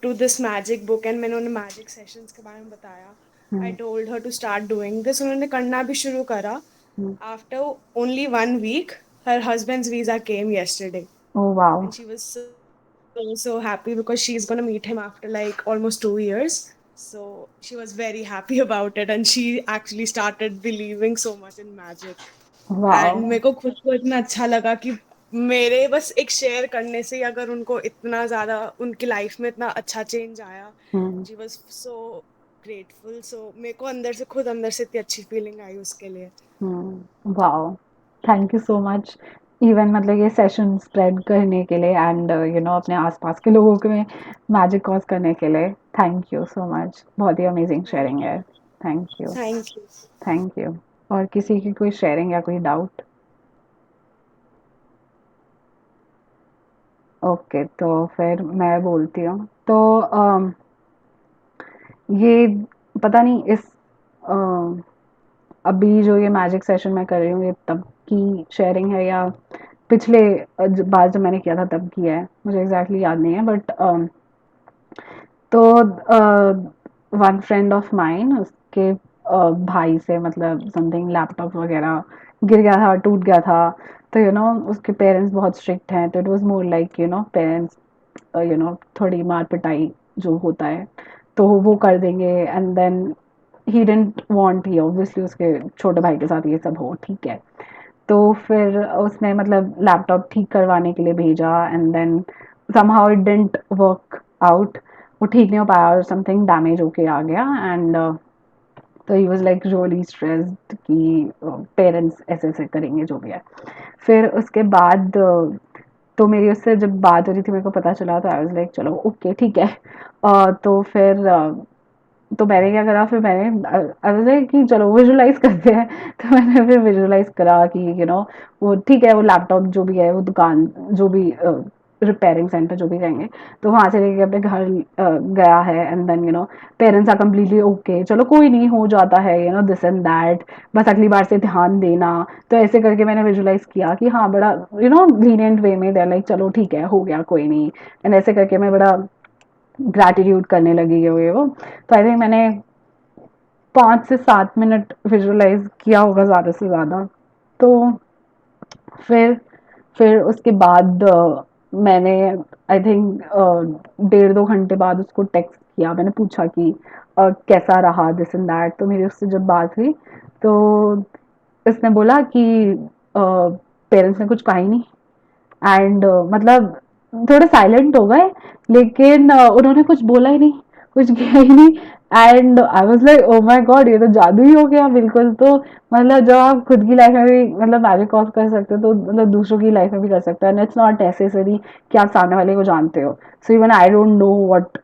to this magic book and मैंने उन्हें magic sessions के बारे में बताया. I hmm. told her to start doing this. उन्होंने करना भी शुरू करा. हम्म। After only 1 week, her husband's visa came yesterday. Oh wow. And she was so happy because she's gonna meet him after like almost 2 years. So she was very happy about it, and she actually started believing so much in magic. Wow. And मेरे को खुद को इतना अच्छा लगा कि मेरे बस एक शेयर करने से ही अगर उनको इतना ज्यादा उनकी लाइफ में इतना अच्छा चेंज आया. Hmm. She was so grateful. So मेरे को अंदर से खुद अंदर से इतनी अच्छी फीलिंग आई उसके लिए. Wow, thank you so much. Even मतलब ये सेशन स्प्रेड करने के लिए एंड अपने आसपास के लोगों के में मैजिक कॉज करने के लिए थैंक यू सो मच। बहुत ही अमेजिंग शेयरिंग थैंक यू. है। Thank you. Thank you. Thank you. और किसी की कोई शेयरिंग या कोई डाउट? ओके, तो फिर मैं बोलती हूँ। तो ये पता नहीं इस अभी जो ये मैजिक सेशन मैं कर रही हूँ ये तब की शेयरिंग है या पिछले बार जब मैंने किया था तब की है, मुझे एग्जैक्टली याद नहीं है। बट तो वन फ्रेंड ऑफ माइन उसके भाई से मतलब समथिंग लैपटॉप वगैरह गिर गया था, टूट गया था। तो उसके पेरेंट्स बहुत स्ट्रिक्ट हैं, तो it was more like parents थोड़ी मार पिटाई जो होता है तो वो कर देंगे। And then he didn't want, he obviously उसके छोटे भाई के साथ ये सब हो, ठीक है। तो फिर उसने मतलब लैपटॉप ठीक करवाने के लिए भेजा and then somehow it didn't work out, वो ठीक नहीं हो पाया और समथिंग डैमेज होके आ गया। एंड तो he was like really stressed कि पेरेंट्स ऐसे ऐसे करेंगे जो भी है। फिर उसके बाद तो मेरी उससे जब बात हो रही थी मेरे को पता चला तो आई वाज लाइक चलो ओके ठीक है। तो फिर तो मैंने क्या करा, फिर मैंने आई वाज लाइक कि चलो विजुलाइज करते हैं। तो मैंने फिर विजुलाइज करा कि वो ठीक है, वो लैपटॉप जो भी है वो दुकान जो भी रिपेयरिंग सेंटर जो भी रहेंगे तो वहाँ से लेके अपने घर गया है। And then parents are completely okay, चलो कोई नहीं हो जाता है दिस एंड दैट, बस अगली बार से ध्यान देना। तो ऐसे करके मैंने विजुलाइज किया कि हाँ बड़ा लीनियंट वे में दे लाइक चलो ठीक है हो गया कोई नहीं। एंड ऐसे करके मैं बड़ा ग्रैटिट्यूड करने लगी है वो। तो आई थिंक मैंने 5 से 7 मिनट विजुलाइज किया होगा ज़्यादा से ज़्यादा। तो फिर फिर उसके बाद मैंने आई थिंक 1.5-2 घंटे बाद उसको टेक्स्ट किया, मैंने पूछा कि कैसा रहा दिस एंड दैट। तो मेरी उससे जब बात हुई तो उसने बोला कि पेरेंट्स ने कुछ कहा ही नहीं। एंड मतलब थोड़े साइलेंट हो गए, लेकिन उन्होंने कुछ बोला ही नहीं, कुछ किया ही नहीं। And I was like oh my God, ये तो जादू ही हो गया बिल्कुल। तो मतलब जब आप खुद की लाइफ में भी मतलब मैजिक कॉज कर सकते हो तो मतलब दूसरों की लाइफ में भी कर सकते हो। एंड इट्स नॉट नेसेसरी कि आप सामने वाले को जानते हो। So even I don't know what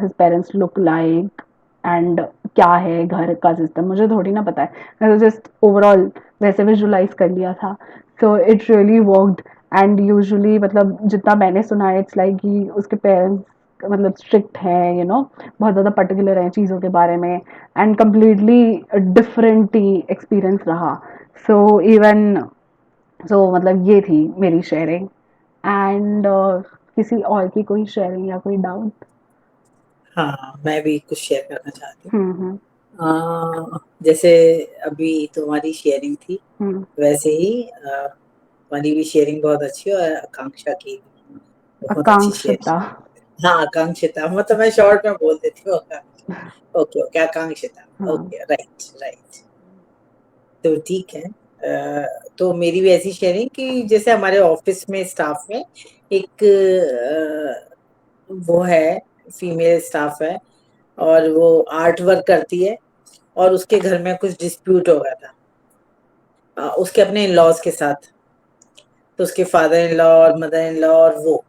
his parents look like and क्या है घर का सिस्टम, मुझे थोड़ी ना पता है। मैं तो जस्ट ओवरऑल वैसे विजुलाइज कर लिया था। So it really worked. And usually मतलब जितना मैंने सुना है इट्स लाइक कि उसके पेरेंट्स मतलब स्ट्रिक्ट हैं, बहुत ज़्यादा पर्टिकुलर हैं चीज़ों के बारे में, एंड कम्प्लीटली डिफरेंट ही एक्सपीरियंस रहा। सो इवन मतलब ये थी मेरी शेयरिंग। एंड किसी और की कोई शेयरिंग या कोई डाउट? हाँ, मैं भी कुछ शेयर करना चाहती हम्म हूँ। जैसे अभी तुम्हारी शेयरिंग थी, हम्म वैसे ही तुम्हारी भी शेयरिंग बहुत अच्छी है, और आकांक्षा की भी बहुत अच्छी आकांक्षिता। शेयरिंग। हाँ, आकांक्षिता, मतलब मैं शॉर्ट में बोल देती हूँ आकांक्षा। ओके ओके, आकांक्षिता, हाँ। Okay, right right. तो ठीक है। तो मेरी भी ऐसी शेयरिंग कि जैसे हमारे ऑफिस में स्टाफ में एक वो है, फीमेल स्टाफ है, और वो आर्ट वर्क करती है, और उसके घर में कुछ डिस्प्यूट हो गया था उसके अपने इन लॉज के साथ। तो उसके फादर इन लॉ और मदर इन लॉ और वो,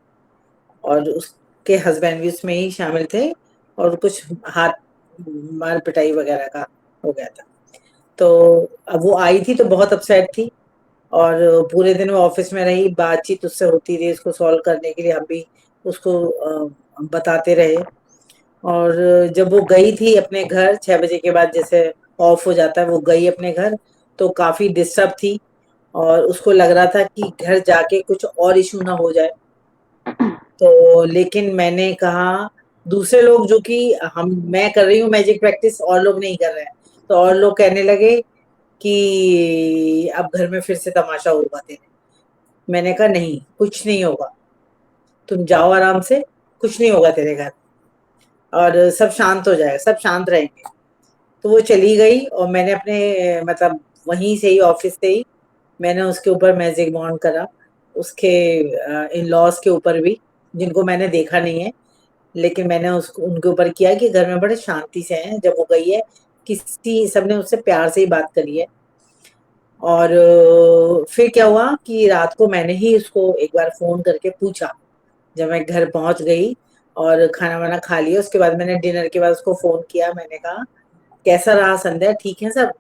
और उसके हस्बैंड भी उसमें ही शामिल थे, और कुछ हाथ मार पिटाई वगैरह का हो गया था। तो अब वो आई थी तो बहुत अपसेट थी, और पूरे दिन वो ऑफिस में रही, बातचीत उससे होती रही, उसको सॉल्व करने के लिए हम भी उसको बताते रहे। और जब वो गई थी अपने घर 6 बजे के बाद, जैसे ऑफ हो जाता है, वो गई अपने घर, तो काफी डिस्टर्ब थी, और उसको लग रहा था कि घर जाके कुछ और इशू ना हो जाए। तो लेकिन मैंने कहा, दूसरे लोग जो कि मैं कर रही हूँ मैजिक प्रैक्टिस, और लोग नहीं कर रहे हैं, तो और लोग कहने लगे कि अब घर में फिर से तमाशा होगा तेरे। मैंने कहा नहीं, कुछ नहीं होगा, तुम जाओ आराम से, कुछ नहीं होगा तेरे घर, और सब शांत हो जाएगा, सब शांत रहेंगे। तो वो चली गई, और मैंने अपने मतलब वहीं से ही, ऑफिस से ही, मैंने उसके ऊपर मैजिक बॉन्ड करा, उसके इन लॉज के ऊपर भी, जिनको मैंने देखा नहीं है, लेकिन मैंने उसको उनके ऊपर किया कि घर में बड़े शांति से हैं। जब वो गई है, किसी सबने उससे प्यार से ही बात करी है। और फिर क्या हुआ कि रात को मैंने ही उसको एक बार फोन करके पूछा, जब मैं घर पहुंच गई और खाना वाना खा लिया, उसके बाद मैंने डिनर के बाद उसको फोन किया, मैंने कहा कैसा रहा संध्या, ठीक है सब?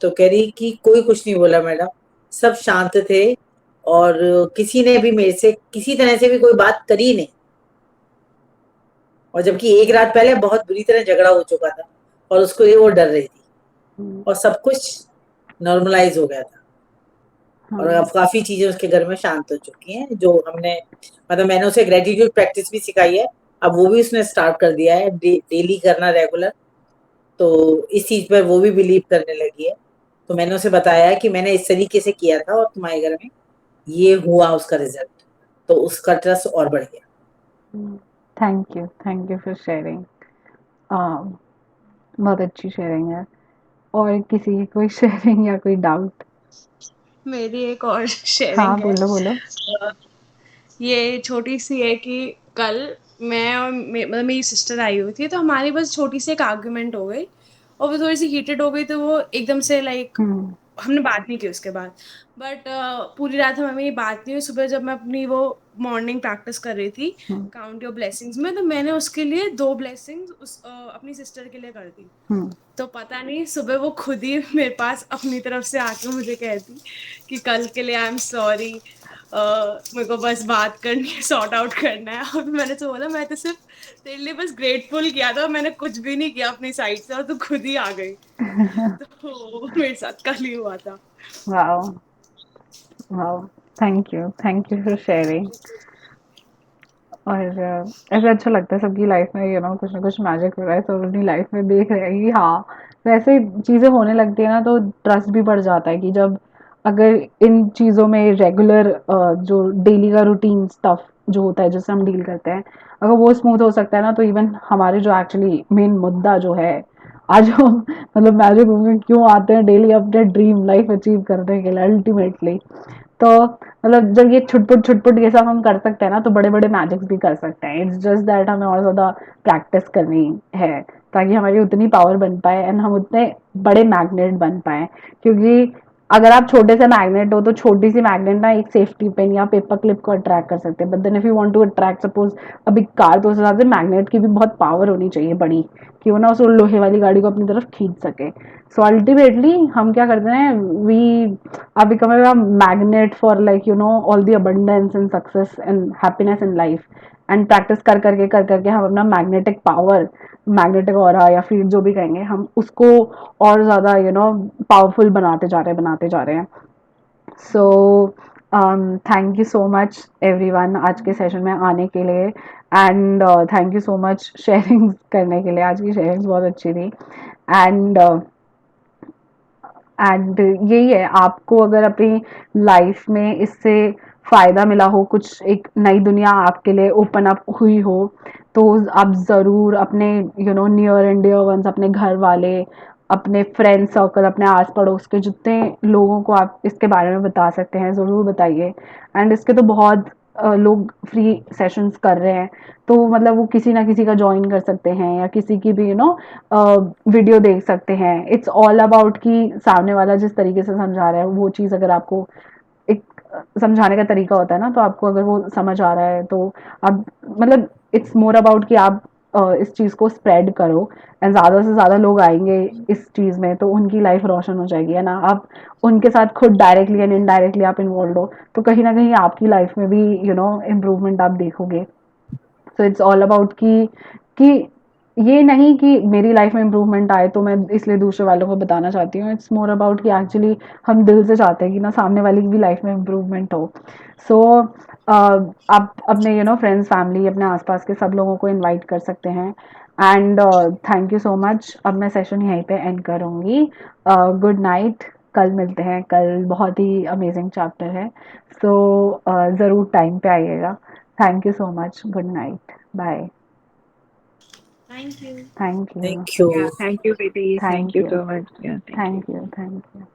तो कह रही कि कोई कुछ नहीं बोला मैडम, सब शांत थे, और किसी ने भी मेरे से किसी तरह से भी कोई बात करी नहीं। और जबकि एक रात पहले बहुत बुरी तरह झगड़ा हो चुका था, और उसको ये वो डर रही थी, और सब कुछ नॉर्मलाइज हो गया था। और हाँ। अब काफी चीजें उसके घर में शांत हो चुकी हैं, जो हमने मतलब मैंने उसे ग्रेटिट्यूड प्रैक्टिस भी सिखाई है, अब वो भी उसने स्टार्ट कर दिया है, डेली करना रेगुलर। तो इस चीज पर वो भी बिलीव करने लगी है। तो मैंने उसे बताया कि मैंने इस तरीके से किया था, और तुम्हारे घर में ये हुआ उसका रिजल्ट, तो उसका ट्रस्ट और बढ़ गया। Thank you for sharing. बहुत अच्छी शेयरिंग है। और किसी की कोई शेयरिंग या कोई डाउट? मेरी एक और हाँ, शेयरिंग है। बोलो बोलो। अ, ये छोटी सी है कि कल मैं और मतलब मेरी सिस्टर आई हुई थी, तो हमारी बस छोटी सी एक आर्ग्यूमेंट हो गई, और वो थोड़ी सी हीटेड हो गई, तो वो एकदम से लाइक हम्म हमने बात नहीं की उसके बाद। बट पूरी रात हमें ये बात नहीं हुई। सुबह जब मैं अपनी वो मॉर्निंग प्रैक्टिस कर रही थी हम्म काउंट योर ब्लेसिंग्स में, तो मैंने उसके लिए 2 ब्लेसिंग्स अपनी सिस्टर के लिए कर दी। हम्म तो पता नहीं सुबह वो खुद ही मेरे पास अपनी तरफ से आके मुझे कहती कि कल के लिए आई एम सॉरी, मेरे को बस बात करनी है, सॉर्ट आउट करना है। और मैंने तो बोला मैं तो सिर्फ तेरे लिए बस ग्रेटफुल किया था, मैंने कुछ भी नहीं किया अपनी साइड से, और तू खुद ही आ गई। तो मेरे साथ कल ही हुआ था। Wow wow, thank you for sharing. और ऐसे अच्छा लगता है सबकी लाइफ में, कुछ ना कुछ मैजिक हो रहा है, सब अपनी लाइफ में देख रहे हैं कि हाँ वैसे चीज़ें होने लगती है ना, तो ट्रस्ट भी बढ़ जाता है कि जब अगर इन चीज़ों में रेगुलर जो डेली का रूटीन स्टफ जो होता है जिससे हम डील करते हैं, अगर वो स्मूथ हो सकता है ना, तो इवन हमारे जो एक्चुअली मेन मुद्दा जो है, आज हम मतलब मैजिक में क्यों आते हैं डेली अपने ड्रीम लाइफ अचीव करने के लिए अल्टीमेटली। तो मतलब जब ये छुटपुट छुटपुट ये सब हम कर सकते हैं ना, तो बड़े बड़े मैजिक्स भी कर सकते हैं। इट्स जस्ट दैट हमें और ज़्यादा प्रैक्टिस करनी है, ताकि हमारी उतनी पावर बन पाए एंड हम उतने बड़े मैग्नेट बन पाए। क्योंकि अगर आप छोटे से मैग्नेट हो, तो छोटी सी मैग्नेट ना एक सेफ्टी पिन या पेपर क्लिप को अट्रैक्ट कर सकते हैं, but then if you want to attract suppose अभी कार, तो उस हिसाब से मैग्नेट की भी बहुत पावर होनी चाहिए बड़ी, कि वो ना उस लोहे वाली गाड़ी को अपनी तरफ खींच सके। सो अल्टीमेटली हम क्या करते हैं, we are becoming a magnet for like you know all the abundance and success and happiness in life. And practice कर करके हम अपना मैग्नेटिक पावर, मैग्नेटिक ऑरा या फिर जो भी कहेंगे हम उसको और ज़्यादा यू नो पावरफुल बनाते जा रहे हैं। So thank you so much everyone आज के सेशन में आने के लिए, and thank you so much sharing करने के लिए। आज की शेयरिंग्स बहुत अच्छी थी। एंड एंड यही है, आपको अगर अपनी लाइफ में इससे फ़ायदा मिला हो, कुछ एक नई दुनिया आपके लिए ओपन अप हुई हो, तो आप ज़रूर अपने you know near and dear ones, अपने घर वाले, अपने फ्रेंड सर्कल, अपने आस पड़ोस के जितने लोगों को आप इसके बारे में बता सकते हैं ज़रूर बताइए। एंड इसके तो बहुत लोग फ्री सेशंस कर रहे हैं, तो मतलब वो किसी ना किसी का ज्वाइन कर सकते हैं या किसी की भी यू नो वीडियो देख सकते हैं। इट्स ऑल अबाउट कि सामने वाला जिस तरीके से समझा रहा है वो चीज़ अगर आपको एक समझाने का तरीका होता है ना, तो आपको अगर वो समझ आ रहा है तो आप मतलब इट्स मोर अबाउट कि आप इस चीज़ को स्प्रेड करो एंड ज़्यादा से ज़्यादा लोग आएंगे इस चीज़ में तो उनकी लाइफ रोशन हो जाएगी, है ना। आप उनके साथ खुद डायरेक्टली एंड इनडायरेक्टली आप इन्वॉल्व हो तो कहीं ना कहीं आपकी लाइफ में भी यू नो इम्प्रूवमेंट आप देखोगे। सो इट्स ऑल अबाउट कि ये नहीं कि मेरी लाइफ में इम्प्रूवमेंट आए तो मैं इसलिए दूसरे वालों को बताना चाहती हूँ। इट्स मोर अबाउट कि एक्चुअली हम दिल से चाहते हैं कि ना सामने वाले की भी लाइफ में इम्प्रूवमेंट हो। सो आप अपने यू नो फ्रेंड्स, फैमिली, अपने आसपास के सब लोगों को इनवाइट कर सकते हैं। And thank you so much. अब मैं सेशन यहीं पे एंड करूँगी। Good night. कल मिलते हैं, कल बहुत ही अमेजिंग चैप्टर है। सो ज़रूर टाइम पे आइएगा। Thank you so much. Good night. Bye. Thank you. Thank you. Thank you. Yeah, thank you, Preeti. Thank Thank you you. so much. Yeah, thank you. Thank you. Thank you.